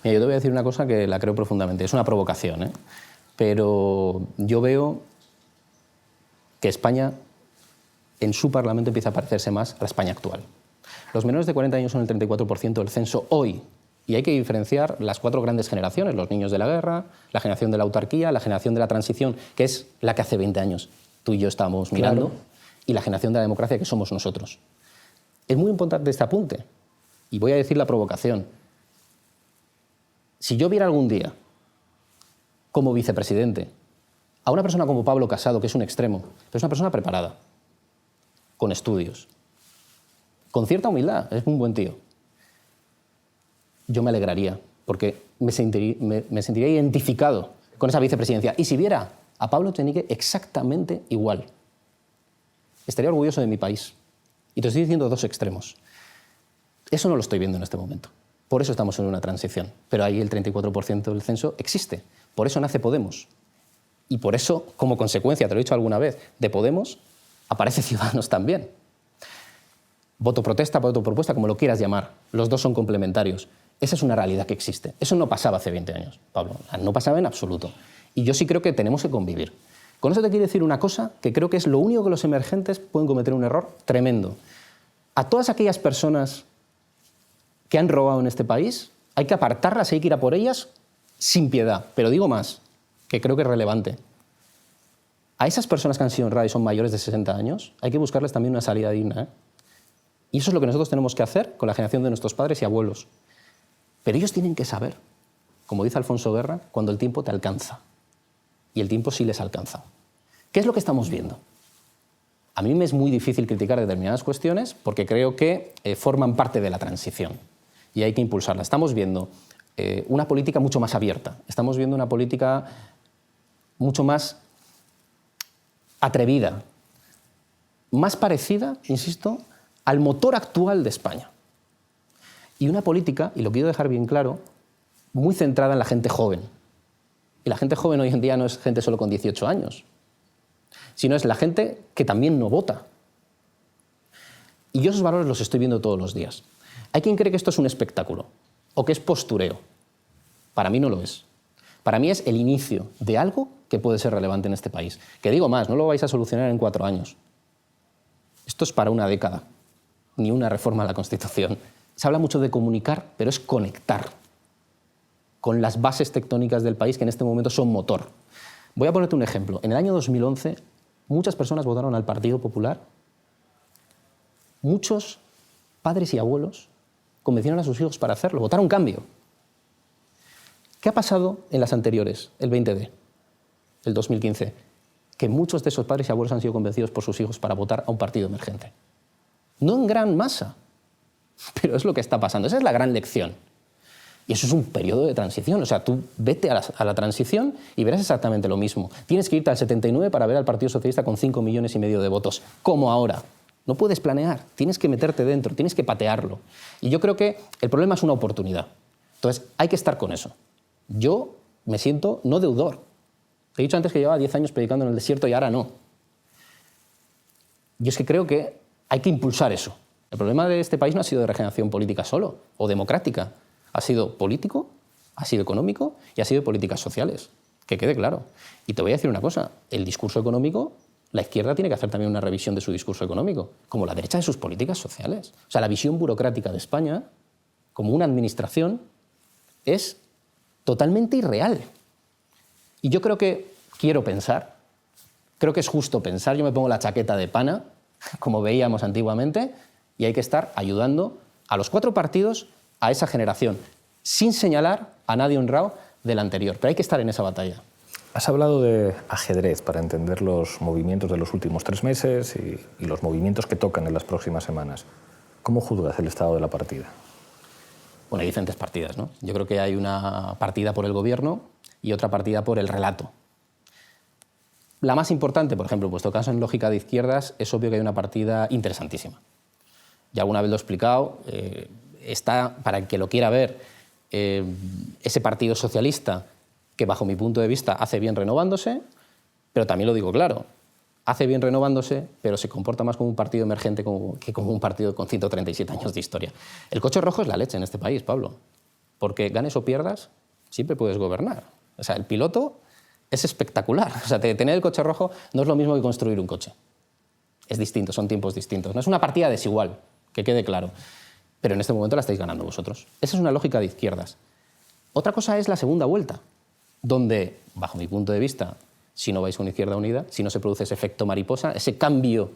Mira, yo te voy a decir una cosa que la creo profundamente. Es una provocación, ¿eh? Pero yo veo que España en su Parlamento empieza a parecerse más a la España actual. Los menores de 40 años son el 34% del censo hoy, y hay que diferenciar las 4 grandes generaciones: los niños de la guerra, la generación de la autarquía, la generación de la transición, que es la que hace 20 años tú y yo estábamos mirando, y la generación de la democracia, que somos nosotros. Es muy importante este apunte, y voy a decir la provocación. Si yo viera algún día como vicepresidente a una persona como Pablo Casado, que es un extremo, pero es una persona preparada, con estudios, con cierta humildad, es un buen tío, yo me alegraría, porque me sentiría identificado con esa vicepresidencia. Y si viera a Pablo Echenique exactamente igual, estaría orgulloso de mi país. Y te estoy diciendo 2 extremos. Eso no lo estoy viendo en este momento. Por eso estamos en una transición. Pero ahí el 34% del censo existe. Por eso nace Podemos. Y por eso, como consecuencia, te lo he dicho alguna vez, de Podemos, aparece Ciudadanos también. Voto protesta, voto propuesta, como lo quieras llamar. Los 2 son complementarios. Esa es una realidad que existe. Eso no pasaba hace 20 años, Pablo. No pasaba en absoluto. Y yo sí creo que tenemos que convivir. Con eso te quiero decir una cosa que creo que es lo único que los emergentes pueden cometer un error tremendo. A todas aquellas personas que han robado en este país, hay que apartarlas, hay que ir a por ellas sin piedad. Pero digo más, que creo que es relevante. A esas personas que han sido honradas y son mayores de 60 años, hay que buscarles también una salida digna, ¿eh? Y eso es lo que nosotros tenemos que hacer con la generación de nuestros padres y abuelos. Pero ellos tienen que saber, como dice Alfonso Guerra, cuando el tiempo te alcanza. Y el tiempo sí les alcanza. ¿Qué es lo que estamos viendo? A mí me es muy difícil criticar determinadas cuestiones porque creo que forman parte de la transición y hay que impulsarla. Estamos viendo una política mucho más abierta, estamos viendo una política mucho más atrevida, más parecida, insisto, al motor actual de España. Y una política, y lo quiero dejar bien claro, muy centrada en la gente joven. Y la gente joven hoy en día no es gente solo con 18 años, sino es la gente que también no vota. Y yo esos valores los estoy viendo todos los días. Hay quien cree que esto es un espectáculo o que es postureo. Para mí no lo es. Para mí es el inicio de algo que puede ser relevante en este país. Que digo más, no lo vais a solucionar en 4 años. Esto es para una década, ni una reforma a la Constitución. Se habla mucho de comunicar, pero es conectar con las bases tectónicas del país que en este momento son motor. Voy a ponerte un ejemplo. En el año 2011, muchas personas votaron al Partido Popular. Muchos padres y abuelos convencieron a sus hijos para hacerlo, votaron cambio. ¿Qué ha pasado en las anteriores, el 20D, el 2015? Que muchos de esos padres y abuelos han sido convencidos por sus hijos para votar a un partido emergente. No en gran masa, pero es lo que está pasando. Esa es la gran lección. Y eso es un periodo de transición. O sea, tú vete a la transición y verás exactamente lo mismo. Tienes que irte al 79 para ver al Partido Socialista con 5,5 millones de votos, como ahora. No puedes planear, tienes que meterte dentro, tienes que patearlo. Y yo creo que el problema es una oportunidad. Entonces, hay que estar con eso. Yo me siento no deudor. Te he dicho antes que llevaba 10 años predicando en el desierto y ahora no. Yo es que creo que hay que impulsar eso. El problema de este país no ha sido de regeneración política solo o democrática. Ha sido político, ha sido económico y ha sido de políticas sociales. Que quede claro. Y te voy a decir una cosa. El discurso económico, la izquierda tiene que hacer también una revisión de su discurso económico, como la derecha de sus políticas sociales. O sea, la visión burocrática de España, como una administración, es totalmente irreal. Y yo creo que quiero pensar, creo que es justo pensar, yo me pongo la chaqueta de pana, como veíamos antiguamente, y hay que estar ayudando a los 4 partidos, a esa generación, sin señalar a nadie honrado del anterior. Pero hay que estar en esa batalla. Has hablado de ajedrez para entender los movimientos de los últimos 3 meses y los movimientos que tocan en las próximas semanas. ¿Cómo juzgas el estado de la partida? Bueno, hay diferentes partidas, ¿no? Yo creo que hay una partida por el gobierno y otra partida por el relato. La más importante, por ejemplo, en vuestro caso en lógica de izquierdas, es obvio que hay una partida interesantísima. Ya alguna vez lo he explicado, está, para el que lo quiera ver, ese Partido Socialista que bajo mi punto de vista hace bien renovándose, pero también lo digo claro, hace bien renovándose, pero se comporta más como un partido emergente que como un partido con 137 años de historia. El coche rojo es la leche en este país, Pablo, porque ganes o pierdas, siempre puedes gobernar. O sea, el piloto es espectacular. O sea, tener el coche rojo no es lo mismo que construir un coche. Es distinto, son tiempos distintos. No es una partida desigual, que quede claro. Pero en este momento la estáis ganando vosotros. Esa es una lógica de izquierdas. Otra cosa es la segunda vuelta, donde, bajo mi punto de vista, si no vais con Izquierda Unida, si no se produce ese efecto mariposa, ese cambio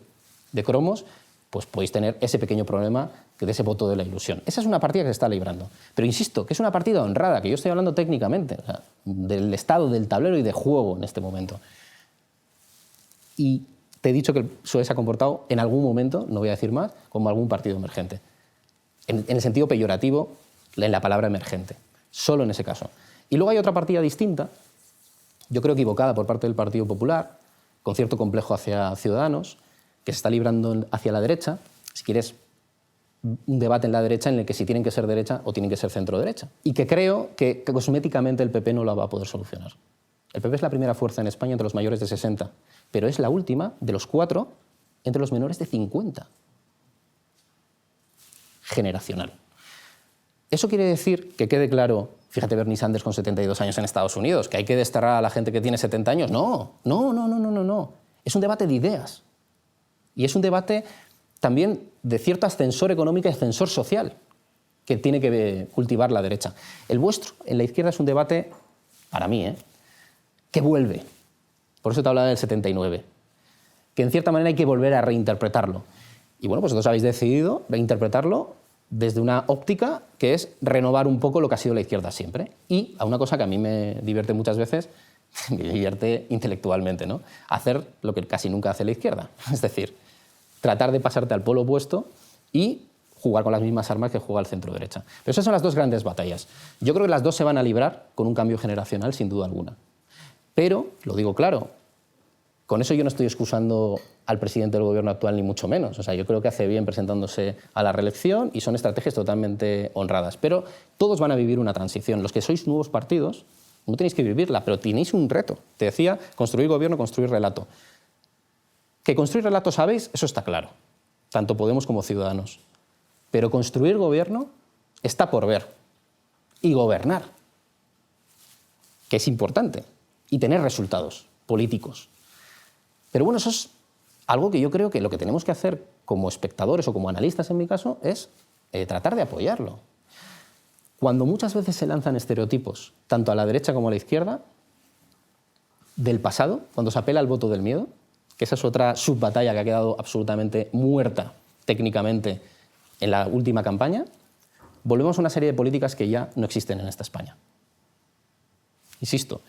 de cromos, pues podéis tener ese pequeño problema de ese voto de la ilusión. Esa es una partida que se está librando. Pero insisto, que es una partida honrada, que yo estoy hablando técnicamente, o sea, del estado del tablero y de juego en este momento. Y te he dicho que el PSOE se ha comportado en algún momento, no voy a decir más, como algún partido emergente. En el sentido peyorativo, en la palabra emergente. Solo en ese caso. Y luego hay otra partida distinta, yo creo equivocada por parte del Partido Popular, con cierto complejo hacia Ciudadanos, que se está librando hacia la derecha, si quieres, un debate en la derecha en el que si tienen que ser derecha o tienen que ser centro-derecha. Y que creo que cosméticamente el PP no lo va a poder solucionar. El PP es la primera fuerza en España entre los mayores de 60, pero es la última de los 4 entre los menores de 50. Generacional. Eso quiere decir, que quede claro, fíjate Bernie Sanders con 72 años en Estados Unidos, que hay que desterrar a la gente que tiene 70 años. No. Es un debate de ideas. Y es un debate también de cierto ascensor económico y ascensor social que tiene que cultivar la derecha. El vuestro, en la izquierda, es un debate, para mí, que vuelve. Por eso te hablaba del 79. Que en cierta manera hay que volver a reinterpretarlo. Y bueno, pues vosotros habéis decidido reinterpretarlo desde una óptica que es renovar un poco lo que ha sido la izquierda siempre. Y a una cosa que a mí me divierte muchas veces, me divierte intelectualmente, ¿no? Hacer lo que casi nunca hace la izquierda, es decir, tratar de pasarte al polo opuesto y jugar con las mismas armas que juega el centro-derecha. Pero esas son las dos grandes batallas. Yo creo que las dos se van a librar con un cambio generacional, sin duda alguna. Pero, lo digo claro, con eso yo no estoy excusando al presidente del gobierno actual, ni mucho menos. O sea, yo creo que hace bien presentándose a la reelección y son estrategias totalmente honradas. Pero todos van a vivir una transición. Los que sois nuevos partidos no tenéis que vivirla, pero tenéis un reto. Te decía, construir gobierno, construir relato. Que construir relato sabéis, eso está claro, tanto Podemos como Ciudadanos. Pero construir gobierno está por ver. Y gobernar, que es importante, y tener resultados políticos. Pero bueno, eso es algo que yo creo que lo que tenemos que hacer como espectadores o como analistas, en mi caso, es tratar de apoyarlo. Cuando muchas veces se lanzan estereotipos, tanto a la derecha como a la izquierda, del pasado, cuando se apela al voto del miedo, que esa es otra subbatalla que ha quedado absolutamente muerta técnicamente en la última campaña, volvemos a una serie de políticas que ya no existen en esta España. Insisto,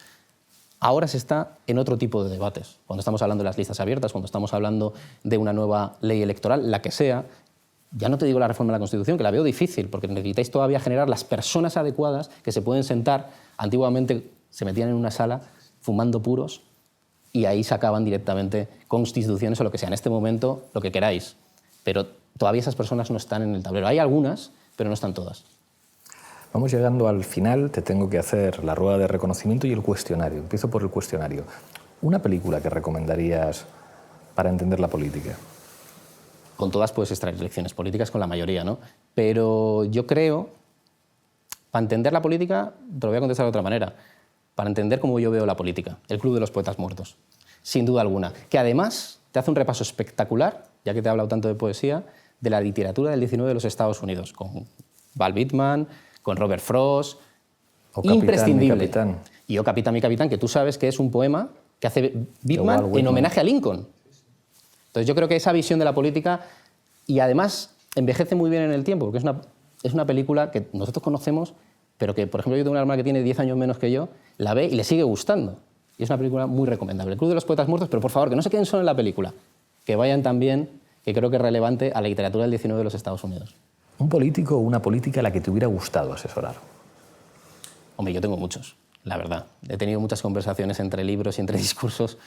ahora se está en otro tipo de debates. Cuando estamos hablando de las listas abiertas, cuando estamos hablando de una nueva ley electoral, la que sea, ya no te digo la reforma de la Constitución, que la veo difícil, porque necesitáis todavía generar las personas adecuadas que se pueden sentar. Antiguamente se metían en una sala fumando puros y ahí sacaban directamente constituciones o lo que sea. En este momento, lo que queráis. Pero todavía esas personas no están en el tablero. Hay algunas, pero no están todas. Vamos llegando al final, te tengo que hacer la rueda de reconocimiento y el cuestionario. Empiezo por el cuestionario. ¿Una película que recomendarías para entender la política? Con todas puedes extraer lecciones políticas, con la mayoría, ¿no? Pero yo creo, para entender la política, te lo voy a contestar de otra manera, para entender cómo yo veo la política, El Club de los Poetas Muertos, sin duda alguna, que además te hace un repaso espectacular, ya que te he hablado tanto de poesía, de la literatura del 19 de los Estados Unidos, con Walt Whitman, con Robert Frost, imprescindible. Mi capitán. Y Oh Capitán, mi capitán, que tú sabes que es un poema que hace Whitman en homenaje a Lincoln. Entonces yo creo que esa visión de la política, y además envejece muy bien en el tiempo, porque es una película que nosotros conocemos, pero que, por ejemplo, yo tengo una hermana que tiene 10 años menos que yo, la ve y le sigue gustando. Y es una película muy recomendable. El Club de los Poetas Muertos, pero por favor, que no se queden solo en la película, que vayan también, que creo que es relevante, a la literatura del 19 de los Estados Unidos. ¿Un político o una política a la que te hubiera gustado asesorar? Hombre, yo tengo muchos, la verdad. He tenido muchas conversaciones entre libros y entre discursos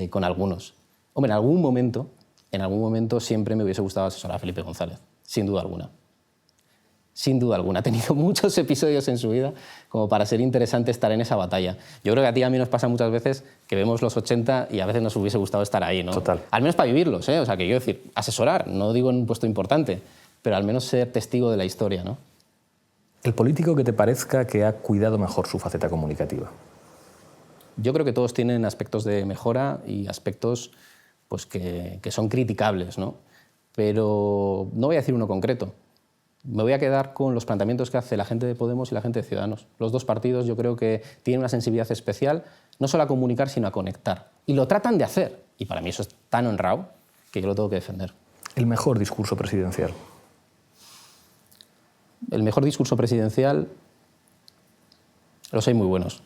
con algunos. Hombre, en algún momento siempre me hubiese gustado asesorar a Felipe González, sin duda alguna. Sin duda alguna. Ha tenido muchos episodios en su vida como para ser interesante estar en esa batalla. Yo creo que a ti y a mí nos pasa muchas veces que vemos los 80 y a veces nos hubiese gustado estar ahí, ¿no? Total. Al menos para vivirlos, ¿eh? O sea, que quiero decir, asesorar, no digo en un puesto importante, pero al menos ser testigo de la historia, ¿no? ¿El político que te parezca que ha cuidado mejor su faceta comunicativa? Yo creo que todos tienen aspectos de mejora y aspectos pues, que son criticables, ¿no? Pero no voy a decir uno concreto. Me voy a quedar con los planteamientos que hace la gente de Podemos y la gente de Ciudadanos. Los dos partidos yo creo que tienen una sensibilidad especial, no solo a comunicar, sino a conectar. Y lo tratan de hacer. Y para mí eso es tan honrado que yo lo tengo que defender. ¿El mejor discurso presidencial? El mejor discurso presidencial, los hay muy buenos,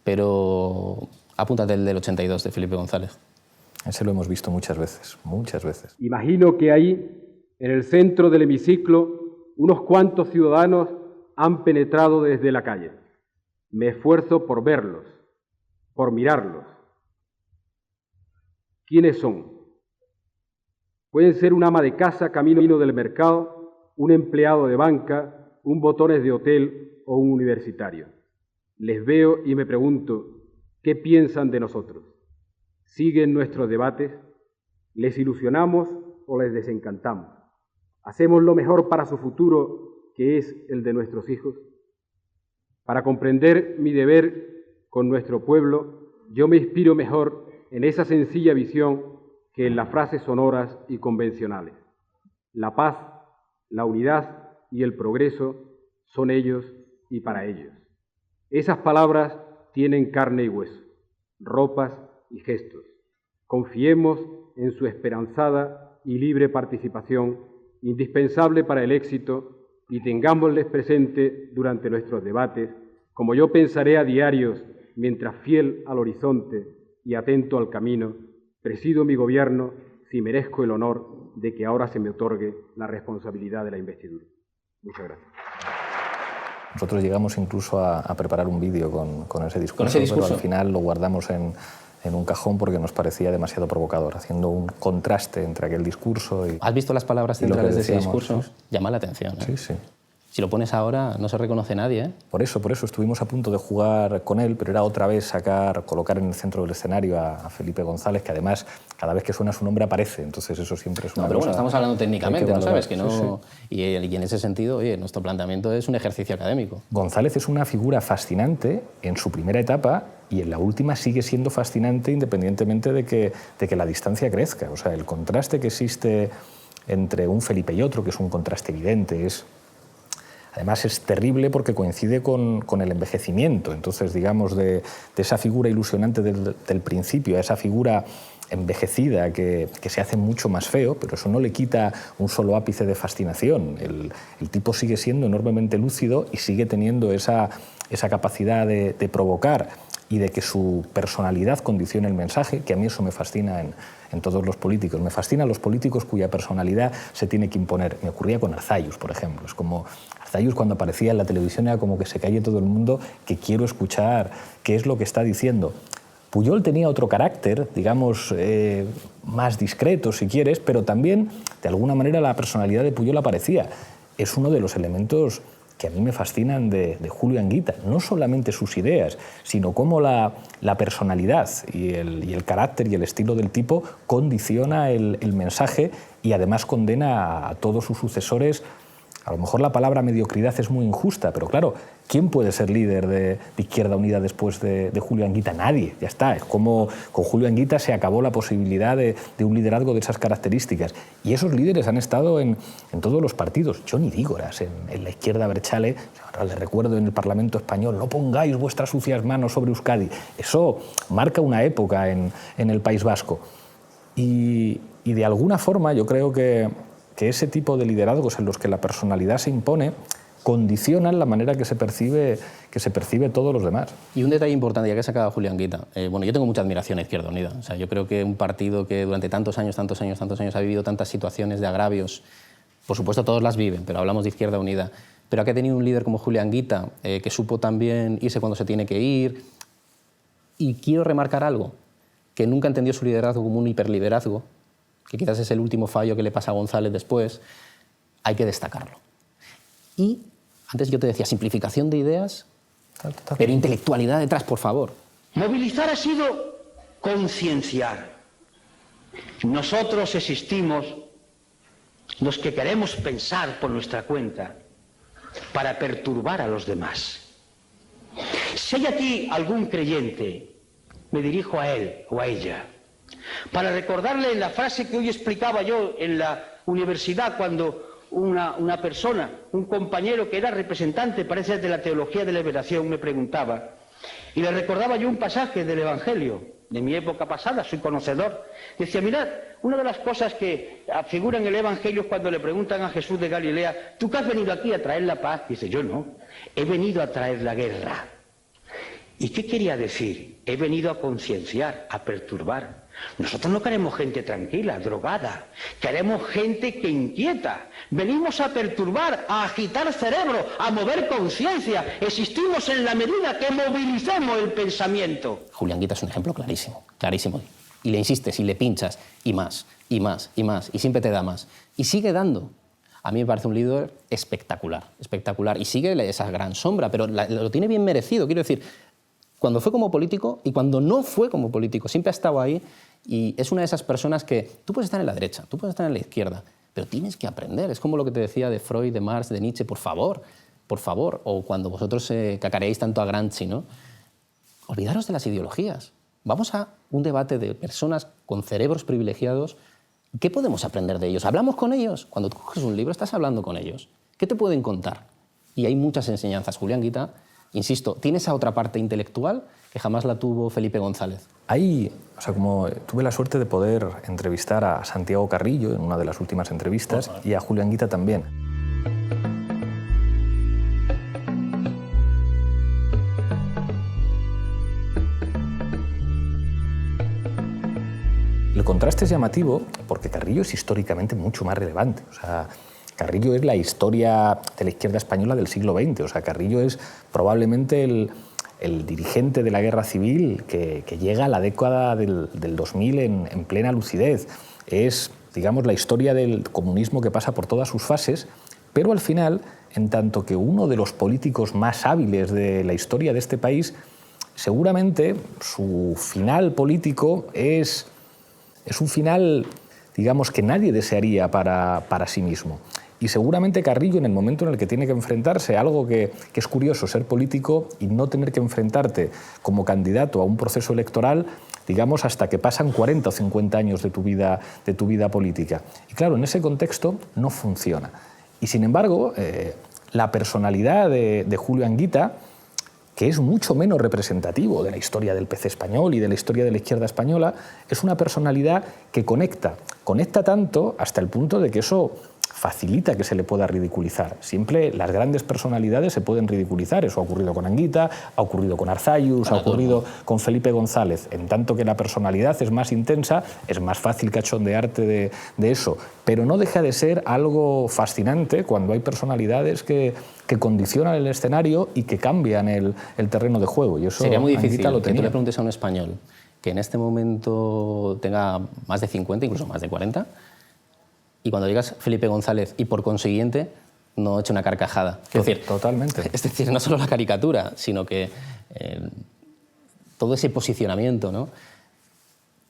pero apúntate el del 82 de Felipe González. Ese lo hemos visto muchas veces, muchas veces. Imagino que ahí, en el centro del hemiciclo, unos cuantos ciudadanos han penetrado desde la calle. Me esfuerzo por verlos, por mirarlos. ¿Quiénes son? Pueden ser un ama de casa camino del mercado, un empleado de banca, un botones de hotel o un universitario. Les veo y me pregunto, ¿qué piensan de nosotros? ¿Siguen nuestros debates? ¿Les ilusionamos o les desencantamos? ¿Hacemos lo mejor para su futuro, que es el de nuestros hijos? Para comprender mi deber con nuestro pueblo, yo me inspiro mejor en esa sencilla visión que en las frases sonoras y convencionales. La paz, la unidad y el progreso son ellos y para ellos. Esas palabras tienen carne y hueso, ropas y gestos. Confiemos en su esperanzada y libre participación, indispensable para el éxito, y tengámosles presente durante nuestros debates, como yo pensaré a diarios mientras fiel al horizonte y atento al camino, presido mi gobierno si merezco el honor de que ahora se me otorgue la responsabilidad de la investidura. Muchas gracias. Nosotros llegamos incluso a preparar un vídeo con ese discurso, pero al final lo guardamos en un cajón porque nos parecía demasiado provocador, haciendo un contraste entre aquel discurso y... ¿Has visto las palabras centrales de ese discurso? Llama la atención, ¿eh? Sí, sí. Si lo pones ahora, no se reconoce nadie, ¿eh? Por eso estuvimos a punto de jugar con él, pero era otra vez colocar en el centro del escenario a Felipe González, que además cada vez que suena su nombre aparece, entonces eso siempre es una pero cosa... bueno, estamos hablando técnicamente, ¿no sabes? Que no... Sí, sí. Y en ese sentido, oye, nuestro planteamiento es un ejercicio académico. González es una figura fascinante en su primera etapa y en la última sigue siendo fascinante independientemente de que la distancia crezca. O sea, el contraste que existe entre un Felipe y otro, que es un contraste evidente, además es terrible porque coincide con el envejecimiento. Entonces, digamos, de esa figura ilusionante del principio a esa figura envejecida que se hace mucho más feo, pero eso no le quita un solo ápice de fascinación. El tipo sigue siendo enormemente lúcido y sigue teniendo esa capacidad de provocar y de que su personalidad condicione el mensaje, que a mí eso me fascina en todos los políticos. Me fascinan los políticos cuya personalidad se tiene que imponer. Me ocurría con Arzayus, por ejemplo. Es como Arzayus, cuando aparecía en la televisión, era como que se calle todo el mundo, que quiero escuchar qué es lo que está diciendo. Pujol tenía otro carácter, digamos, más discreto, si quieres, pero también, de alguna manera, la personalidad de Pujol aparecía. Es uno de los elementos que a mí me fascinan de Julio Anguita, no solamente sus ideas, sino cómo la personalidad y el carácter y el estilo del tipo condiciona el mensaje y además condena a todos sus sucesores. A lo mejor la palabra mediocridad es muy injusta, pero claro, ¿quién puede ser líder de Izquierda Unida después de Julio Anguita? Nadie, ya está. Es como con Julio Anguita se acabó la posibilidad de un liderazgo de esas características. Y esos líderes han estado en todos los partidos. Johnny Dígoras, en la izquierda Berchale, ahora le recuerdo en el Parlamento Español, no pongáis vuestras sucias manos sobre Euskadi. Eso marca una época en el País Vasco. Y de alguna forma yo creo que ese tipo de liderazgos en los que la personalidad se impone condicionan la manera que se percibe todos los demás. Y un detalle importante, ya que sacaba Julio Anguita. Bueno, yo tengo mucha admiración a Izquierda Unida. O sea, yo creo que un partido que durante tantos años ha vivido tantas situaciones de agravios, por supuesto todos las viven, pero hablamos de Izquierda Unida, pero que ha tenido un líder como Julio Anguita, que supo también irse cuando se tiene que ir. Y quiero remarcar algo, que nunca entendió su liderazgo como un hiperliderazgo, que quizás es el último fallo que le pasa a González después, hay que destacarlo. Y antes yo te decía, simplificación de ideas, pero intelectualidad detrás, por favor. Movilizar ha sido concienciar. Nosotros existimos, los que queremos pensar por nuestra cuenta, para perturbar a los demás. Si hay aquí algún creyente, me dirijo a él o a ella, para recordarle la frase que hoy explicaba yo en la universidad cuando una persona, un compañero que era representante, parece, de la teología de la liberación, me preguntaba, y le recordaba yo un pasaje del Evangelio, de mi época pasada, soy conocedor. Decía, mirad, una de las cosas que figura en el Evangelio es cuando le preguntan a Jesús de Galilea, ¿tú qué has venido aquí a traer la paz? Dice, yo no, he venido a traer la guerra. ¿Y qué quería decir? He venido a concienciar, a perturbar. Nosotros no queremos gente tranquila, drogada. Queremos gente que inquieta. Venimos a perturbar, a agitar cerebro, a mover conciencia. Existimos en la medida que movilicemos el pensamiento. Julio Anguita es un ejemplo clarísimo, clarísimo. Y le insistes y le pinchas, y más, y más, y más, y siempre te da más. Y sigue dando. A mí me parece un líder espectacular, espectacular. Y sigue esa gran sombra, pero lo tiene bien merecido. Quiero decir, cuando fue como político y cuando no fue como político, siempre ha estado ahí y es una de esas personas que tú puedes estar en la derecha, tú puedes estar en la izquierda, pero tienes que aprender. Es como lo que te decía de Freud, de Marx, de Nietzsche, por favor, o cuando vosotros cacareáis tanto a Gramsci, ¿no? Olvidaros de las ideologías. Vamos a un debate de personas con cerebros privilegiados. ¿Qué podemos aprender de ellos? ¿Hablamos con ellos? Cuando tú coges un libro estás hablando con ellos. ¿Qué te pueden contar? Y hay muchas enseñanzas. Julio Anguita, insisto, tiene esa otra parte intelectual que jamás la tuvo Felipe González. Como tuve la suerte de poder entrevistar a Santiago Carrillo en una de las últimas entrevistas y a Julio Anguita también. contraste es llamativo porque Carrillo es históricamente mucho más relevante. O sea, Carrillo es la historia de la izquierda española del siglo XX. O sea, Carrillo es probablemente el dirigente de la guerra civil que llega a la década del 2000 en plena lucidez. Es, digamos, la historia del comunismo que pasa por todas sus fases, pero al final, en tanto que uno de los políticos más hábiles de la historia de este país, seguramente su final político es un final, digamos, que nadie desearía para sí mismo. Y seguramente Carrillo, en el momento en el que tiene que enfrentarse a algo que es curioso, ser político y no tener que enfrentarte como candidato a un proceso electoral, digamos, hasta que pasan 40 o 50 años de tu vida política. Y claro, en ese contexto no funciona. Y sin embargo, la personalidad de Julio Anguita, que es mucho menos representativo de la historia del PC español y de la historia de la izquierda española, es una personalidad que conecta tanto hasta el punto de que eso facilita que se le pueda ridiculizar. Siempre las grandes personalidades se pueden ridiculizar. Eso ha ocurrido con Anguita, ha ocurrido con Arzayus, ha ocurrido con Felipe González. En tanto que la personalidad es más intensa, es más fácil cachondearte de eso. Pero no deja de ser algo fascinante cuando hay personalidades que condicionan el escenario y que cambian el terreno de juego. Y eso sería muy difícil que tú le preguntes a un español que en este momento tenga más de 50, incluso más de 40, y cuando digas Felipe González y por consiguiente no eche una carcajada. Es decir, totalmente. Es decir, no solo la caricatura, sino que todo ese posicionamiento, ¿no?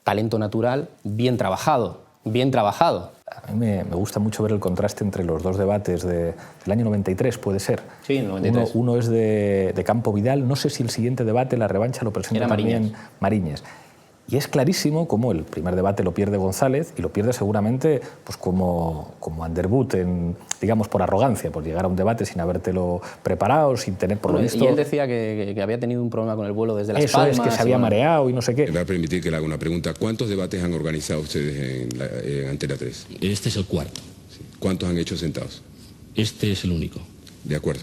Talento natural, bien trabajado, bien trabajado. A mí me gusta mucho ver el contraste entre los dos debates del año 93, puede ser. Sí, el 93. Uno es de Campo Vidal, no sé si el siguiente debate, la revancha, lo presenta también Mariñas. Y es clarísimo cómo el primer debate lo pierde González y lo pierde seguramente pues como Underwood, digamos por arrogancia, por llegar a un debate sin habértelo preparado, sin tener por lo visto... Y él decía que había tenido un problema con el vuelo desde Las Palmas. Eso es, que se había mareado y no sé qué. Me va a permitir que le haga una pregunta. ¿Cuántos debates han organizado ustedes en Antena 3? Este es el cuarto. Sí. ¿Cuántos han hecho sentados? Este es el único. De acuerdo.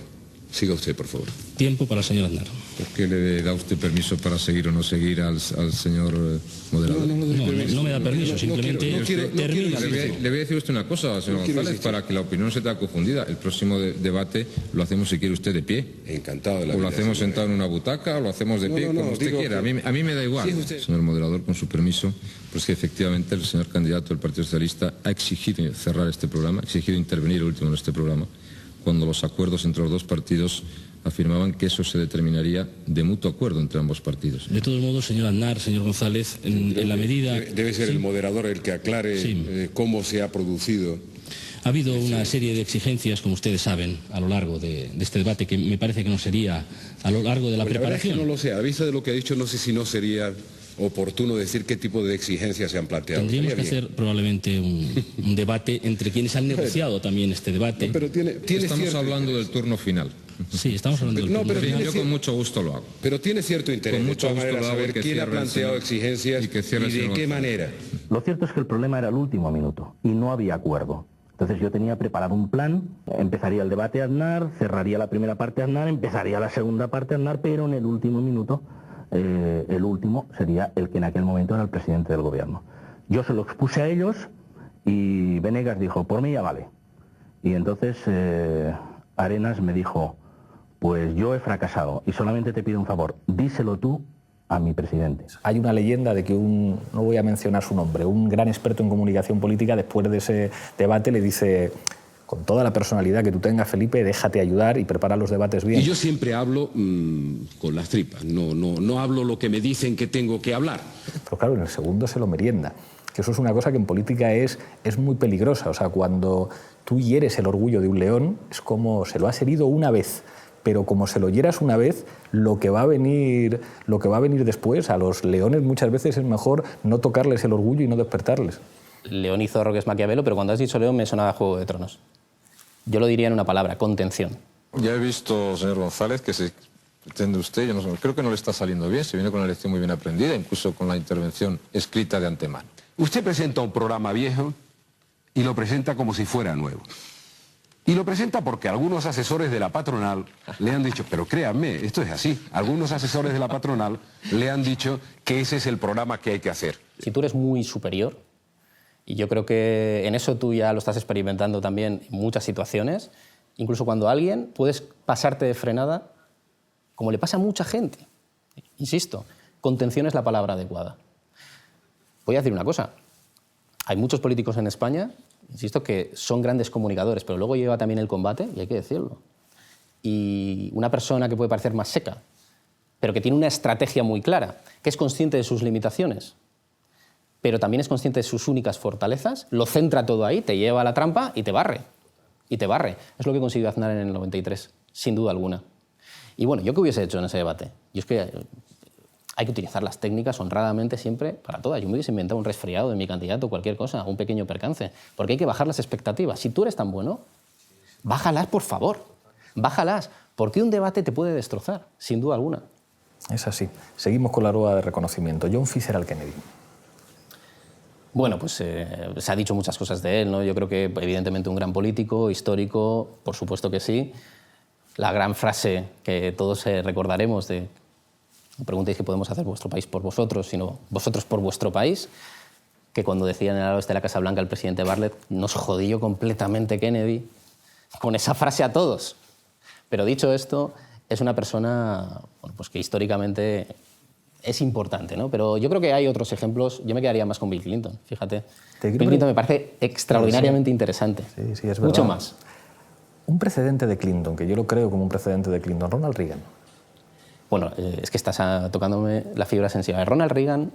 Siga usted, por favor. Tiempo para el señor Aznar. ¿Por qué le da usted permiso para seguir o no seguir al señor moderador? No me da permiso, simplemente termina. Le voy a decir usted una cosa, señor González, para que la opinión se te haga confundida. El próximo debate lo hacemos, si quiere usted, de pie. Encantado de la vida. O lo hacemos sentado en una butaca, o lo hacemos de pie, como usted quiera. A mí me da igual. Señor moderador, con su permiso, pues que efectivamente el señor candidato del Partido Socialista ha exigido cerrar este programa, ha exigido intervenir el último en este programa, cuando los acuerdos entre los dos partidos afirmaban que eso se determinaría de mutuo acuerdo entre ambos partidos. De todos modos, señor Aznar, señor González, en la medida... Debe ser el moderador el que aclare cómo se ha producido. Ha habido una serie de exigencias, como ustedes saben, a lo largo de este debate, que me parece que no sería a lo largo de la preparación. La verdad es que no lo sé. A vista de lo que ha dicho, no sé si no sería oportuno decir qué tipo de exigencias se han planteado. Tendríamos que hacer probablemente un debate entre quienes han negociado también este debate. No, pero estamos hablando del turno final. Sí, estamos hablando del turno final. Yo con mucho gusto lo hago. Pero tiene cierto interés. Con mucho gusto lo hago, saber quién ha planteado exigencias y de qué manera. Lo cierto es que el problema era el último minuto y no había acuerdo. Entonces yo tenía preparado un plan, empezaría el debate Aznar, cerraría la primera parte Aznar, empezaría la segunda parte Aznar, pero en el último minuto el último sería el que en aquel momento era el presidente del gobierno. Yo se lo expuse a ellos y Venegas dijo, por mí ya vale. Y entonces Arenas me dijo, pues yo he fracasado y solamente te pido un favor, díselo tú a mi presidente. Hay una leyenda de que no voy a mencionar su nombre, un gran experto en comunicación política, después de ese debate le dice... Con toda la personalidad que tú tengas, Felipe, déjate ayudar y prepara los debates bien. Y yo siempre hablo con las tripas, no hablo lo que me dicen que tengo que hablar. Pero claro, en el segundo se lo merienda. Que eso es una cosa que en política es muy peligrosa. O sea, cuando tú hieres el orgullo de un león, es como se lo has herido una vez. Pero como se lo hieras una vez, lo que va a venir después, a los leones muchas veces es mejor no tocarles el orgullo y no despertarles. León y zorro, que es Maquiavelo, pero cuando has dicho león me sonaba Juego de Tronos. Yo lo diría en una palabra, contención. Ya he visto, señor González, que se pretende usted, yo creo que no le está saliendo bien, se viene con una lección muy bien aprendida, incluso con la intervención escrita de antemano. Usted presenta un programa viejo y lo presenta como si fuera nuevo. Y lo presenta porque algunos asesores de la patronal le han dicho, pero créanme, esto es así, algunos asesores de la patronal le han dicho que ese es el programa que hay que hacer. Si tú eres muy superior, Y yo creo que en eso tú ya lo estás experimentando también en muchas situaciones. Incluso cuando alguien puedes pasarte de frenada, como le pasa a mucha gente. Insisto, contención es la palabra adecuada. Voy a decir una cosa. Hay muchos políticos en España, insisto, que son grandes comunicadores, pero luego lleva también el combate, y hay que decirlo. Y una persona que puede parecer más seca, pero que tiene una estrategia muy clara, que es consciente de sus limitaciones, pero también es consciente de sus únicas fortalezas, lo centra todo ahí, te lleva a la trampa y te barre. Y te barre. Es lo que consiguió Aznar en el 93, sin duda alguna. Y bueno, ¿yo qué hubiese hecho en ese debate? Yo es que hay que utilizar las técnicas honradamente siempre para todas. Yo me hubiese inventado un resfriado de mi candidato, cualquier cosa, un pequeño percance, porque hay que bajar las expectativas. Si tú eres tan bueno, bájalas, por favor. Bájalas, porque un debate te puede destrozar, sin duda alguna. Es así. Seguimos con la rueda de reconocimiento. John Fitzgerald Kennedy. Bueno, pues se ha dicho muchas cosas de él, ¿no? Yo creo que evidentemente un gran político, histórico, por supuesto que sí. La gran frase que todos recordaremos de no preguntéis qué podemos hacer vuestro país por vosotros, sino vosotros por vuestro país, que cuando decía en el oeste de la Casa Blanca el presidente Bartlett, nos jodió completamente Kennedy con esa frase a todos. Pero dicho esto, es una persona bueno, pues que históricamente es importante, ¿no? Pero yo creo que hay otros ejemplos. Yo me quedaría más con Bill Clinton, fíjate. Bill Clinton me parece extraordinariamente interesante. Sí, es verdad. Mucho más. Un precedente de Clinton, que yo lo creo como un precedente de Clinton, Ronald Reagan. Bueno, es que estás tocándome la fibra sensible. Ronald Reagan,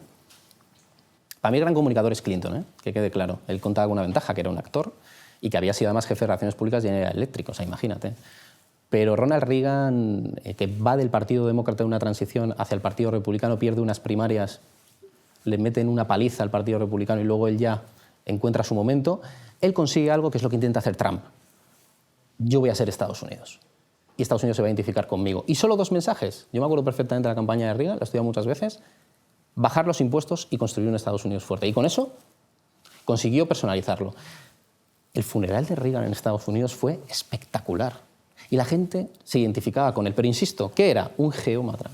para mí el gran comunicador es Clinton, que quede claro. Él contaba con una ventaja, que era un actor y que había sido además jefe de relaciones públicas y era eléctrico, o sea, imagínate. Pero Ronald Reagan, que va del Partido Demócrata de una transición hacia el Partido Republicano, pierde unas primarias, le meten una paliza al Partido Republicano y luego él ya encuentra su momento, él consigue algo que es lo que intenta hacer Trump. Yo voy a ser Estados Unidos. Y Estados Unidos se va a identificar conmigo. Y solo 2 mensajes. Yo me acuerdo perfectamente de la campaña de Reagan, la he estudiado muchas veces. Bajar los impuestos y construir un Estados Unidos fuerte. Y con eso consiguió personalizarlo. El funeral de Reagan en Estados Unidos fue espectacular. Y la gente se identificaba con él. Pero insisto, ¿qué era? Un geómatra.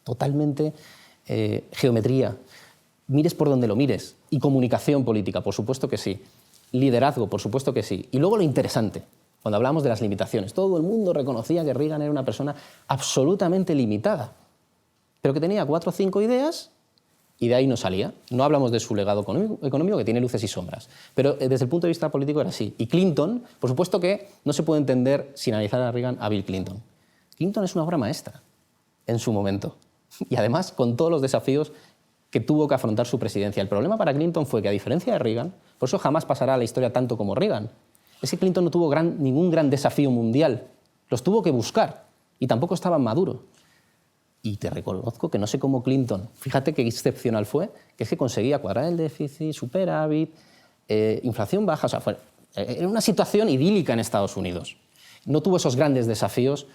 Totalmente geometría. Mires por donde lo mires. Y comunicación política, por supuesto que sí. Liderazgo, por supuesto que sí. Y luego lo interesante. Cuando hablamos de las limitaciones, todo el mundo reconocía que Reagan era una persona absolutamente limitada, pero que tenía 4 o 5 ideas y de ahí no salía. No hablamos de su legado económico, que tiene luces y sombras, pero desde el punto de vista político era así. Y Clinton, por supuesto que no se puede entender sin analizar a Reagan a Bill Clinton. Clinton es una obra maestra en su momento y además con todos los desafíos que tuvo que afrontar su presidencia. El problema para Clinton fue que, a diferencia de Reagan, por eso jamás pasará a la historia tanto como Reagan, es que Clinton no tuvo ningún gran desafío mundial. Los tuvo que buscar y tampoco estaba maduro. Y te reconozco que no sé cómo Clinton, fíjate qué excepcional fue, que es que conseguía cuadrar el déficit, superávit, inflación baja, o sea, era una situación idílica en Estados Unidos. No tuvo esos grandes desafíos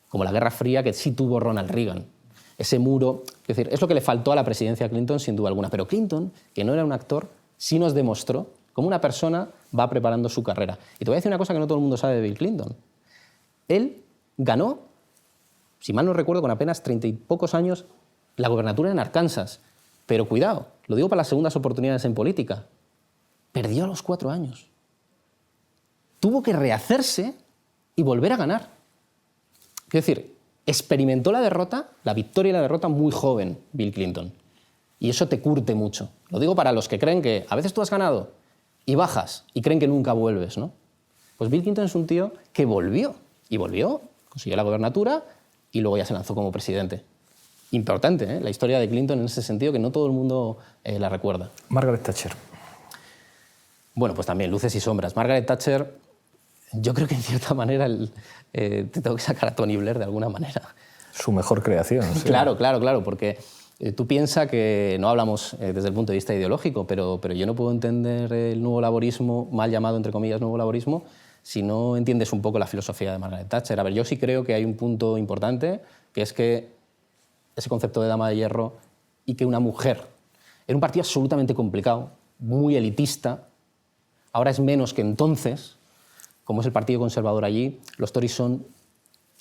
como la Guerra Fría que sí tuvo Ronald Reagan. Ese muro, es decir, es lo que le faltó a la presidencia de Clinton sin duda alguna. Pero Clinton, que no era un actor, sí nos demostró cómo una persona va preparando su carrera. Y te voy a decir una cosa que no todo el mundo sabe de Bill Clinton. Él ganó, si mal no recuerdo, con apenas 30 y pocos años, la gobernatura en Arkansas. Pero cuidado, lo digo para las segundas oportunidades en política. Perdió a los 4 años. Tuvo que rehacerse y volver a ganar. Quiero decir, experimentó la derrota, la victoria y la derrota muy joven, Bill Clinton. Y eso te curte mucho. Lo digo para los que creen que a veces tú has ganado y bajas y creen que nunca vuelves, ¿no? Pues Bill Clinton es un tío que volvió. Y volvió, consiguió la gobernatura y luego ya se lanzó como presidente. Importante, la historia de Clinton en ese sentido, que no todo el mundo la recuerda. Margaret Thatcher. Bueno, pues también luces y sombras. Margaret Thatcher, yo creo que en cierta manera te tengo que sacar a Tony Blair de alguna manera. Su mejor creación. Sí. Claro, porque tú piensas que no hablamos desde el punto de vista ideológico, pero yo no puedo entender el nuevo laborismo, mal llamado entre comillas nuevo laborismo, si no entiendes un poco la filosofía de Margaret Thatcher. A ver, yo sí creo que hay un punto importante, que es que ese concepto de dama de hierro y que una mujer, era un partido absolutamente complicado, muy elitista, ahora es menos que entonces, como es el Partido Conservador allí, los Tories son...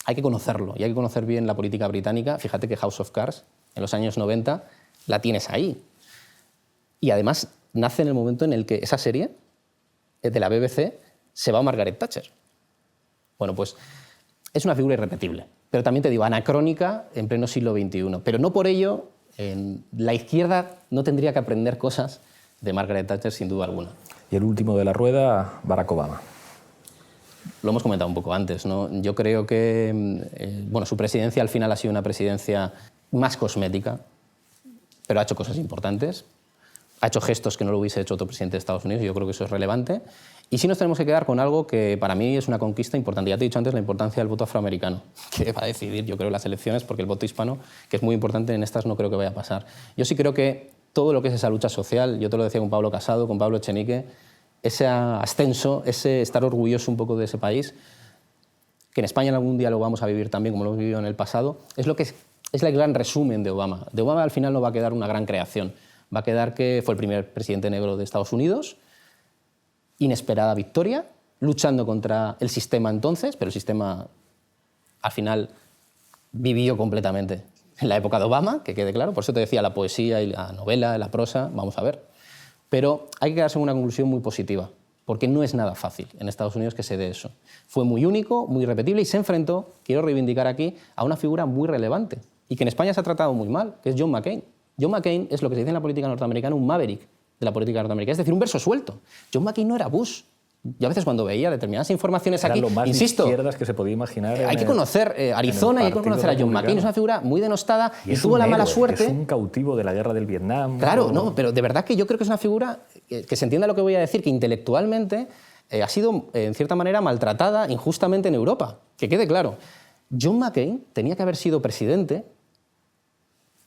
Hay que conocerlo y hay que conocer bien la política británica. Fíjate que House of Cards, en los años 90, la tienes ahí. Y además nace en el momento en el que esa serie de la BBC se va a Margaret Thatcher. Bueno, pues es una figura irrepetible, pero también te digo, anacrónica en pleno siglo XXI. Pero no por ello la izquierda no tendría que aprender cosas de Margaret Thatcher, sin duda alguna. Y el último de la rueda, Barack Obama. Lo hemos comentado un poco antes, ¿no? Yo creo que bueno, su presidencia al final ha sido una presidencia más cosmética, pero ha hecho cosas importantes. Ha hecho gestos que no lo hubiese hecho otro presidente de Estados Unidos, y yo creo que eso es relevante. Y sí nos tenemos que quedar con algo que para mí es una conquista importante. Ya te he dicho antes la importancia del voto afroamericano, que va a decidir, yo creo, las elecciones, porque el voto hispano, que es muy importante en estas, no creo que vaya a pasar. Yo sí creo que todo lo que es esa lucha social, yo te lo decía con Pablo Casado, con Pablo Echenique, ese ascenso, ese estar orgulloso un poco de ese país, que en España algún día lo vamos a vivir también, como lo hemos vivido en el pasado, es lo que es el gran resumen de Obama. De Obama al final no va a quedar una gran creación. Va a quedar que fue el primer presidente negro de Estados Unidos, inesperada victoria, luchando contra el sistema entonces, pero el sistema al final vivió completamente en la época de Obama, que quede claro. Por eso te decía la poesía y la novela, la prosa, vamos a ver. Pero hay que quedarse con una conclusión muy positiva, porque no es nada fácil en Estados Unidos que se dé eso. Fue muy único, muy repetible y se enfrentó, quiero reivindicar aquí, a una figura muy relevante y que en España se ha tratado muy mal, que es John McCain. John McCain es lo que se dice en la política norteamericana un maverick de la política norteamericana, es decir, un verso suelto. John McCain no era Bush. Yo a veces cuando veía determinadas informaciones Eran aquí, lo más insisto, izquierdas que se podía imaginar. Hay que conocer Arizona y hay que conocer a John McCain. Es una figura muy denostada y tuvo la mala suerte. Es un cautivo de la guerra del Vietnam. Claro, no, pero de verdad que yo creo que es una figura que se entienda lo que voy a decir, que intelectualmente ha sido, en cierta manera, maltratada injustamente en Europa. Que quede claro. John McCain tenía que haber sido presidente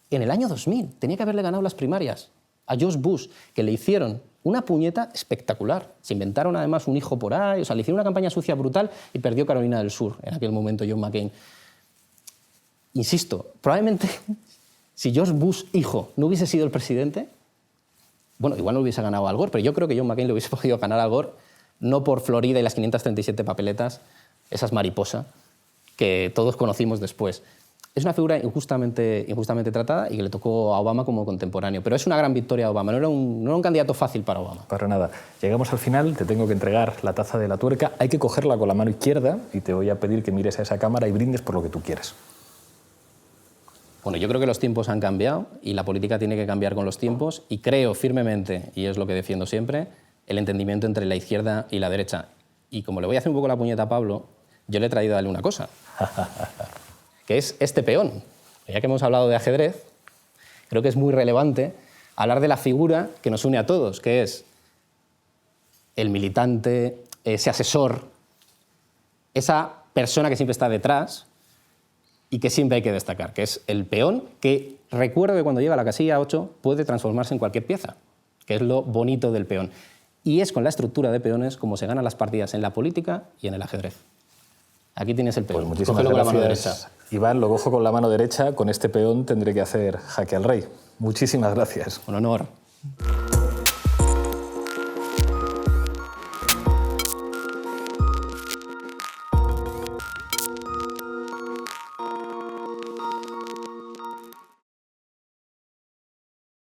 en el año 2000. Tenía que haberle ganado las primarias a George Bush, que le hicieron una puñeta espectacular. Se inventaron además un hijo por ahí, o sea, le hicieron una campaña sucia brutal y perdió Carolina del Sur en aquel momento John McCain. Insisto, probablemente si George Bush hijo no hubiese sido el presidente, bueno, igual no hubiese ganado Al Gore, pero yo creo que John McCain le hubiese podido ganar a Al Gore, no por Florida y las 537 papeletas, esas mariposas que todos conocimos después. Es una figura injustamente tratada y que le tocó a Obama como contemporáneo. Pero es una gran victoria de Obama, no era un candidato fácil para Obama. Para nada. Llegamos al final, te tengo que entregar la taza de la tuerca. Hay que cogerla con la mano izquierda y te voy a pedir que mires a esa cámara y brindes por lo que tú quieras. Bueno, yo creo que los tiempos han cambiado y la política tiene que cambiar con los tiempos y creo firmemente, y es lo que defiendo siempre, el entendimiento entre la izquierda y la derecha. Y como le voy a hacer un poco la puñeta a Pablo, yo le he traído a darle una cosa. Que es este peón. Ya que hemos hablado de ajedrez, creo que es muy relevante hablar de la figura que nos une a todos, que es el militante, ese asesor, esa persona que siempre está detrás y que siempre hay que destacar, que es el peón, que recuerdo que cuando llega a la casilla 8 puede transformarse en cualquier pieza, que es lo bonito del peón. Y es con la estructura de peones como se ganan las partidas en la política y en el ajedrez. Aquí tienes el peón. Pues muchísimas gracias, con la mano derecha. Iván, lo cojo con la mano derecha. Con este peón tendré que hacer jaque al rey. Muchísimas gracias. Un honor.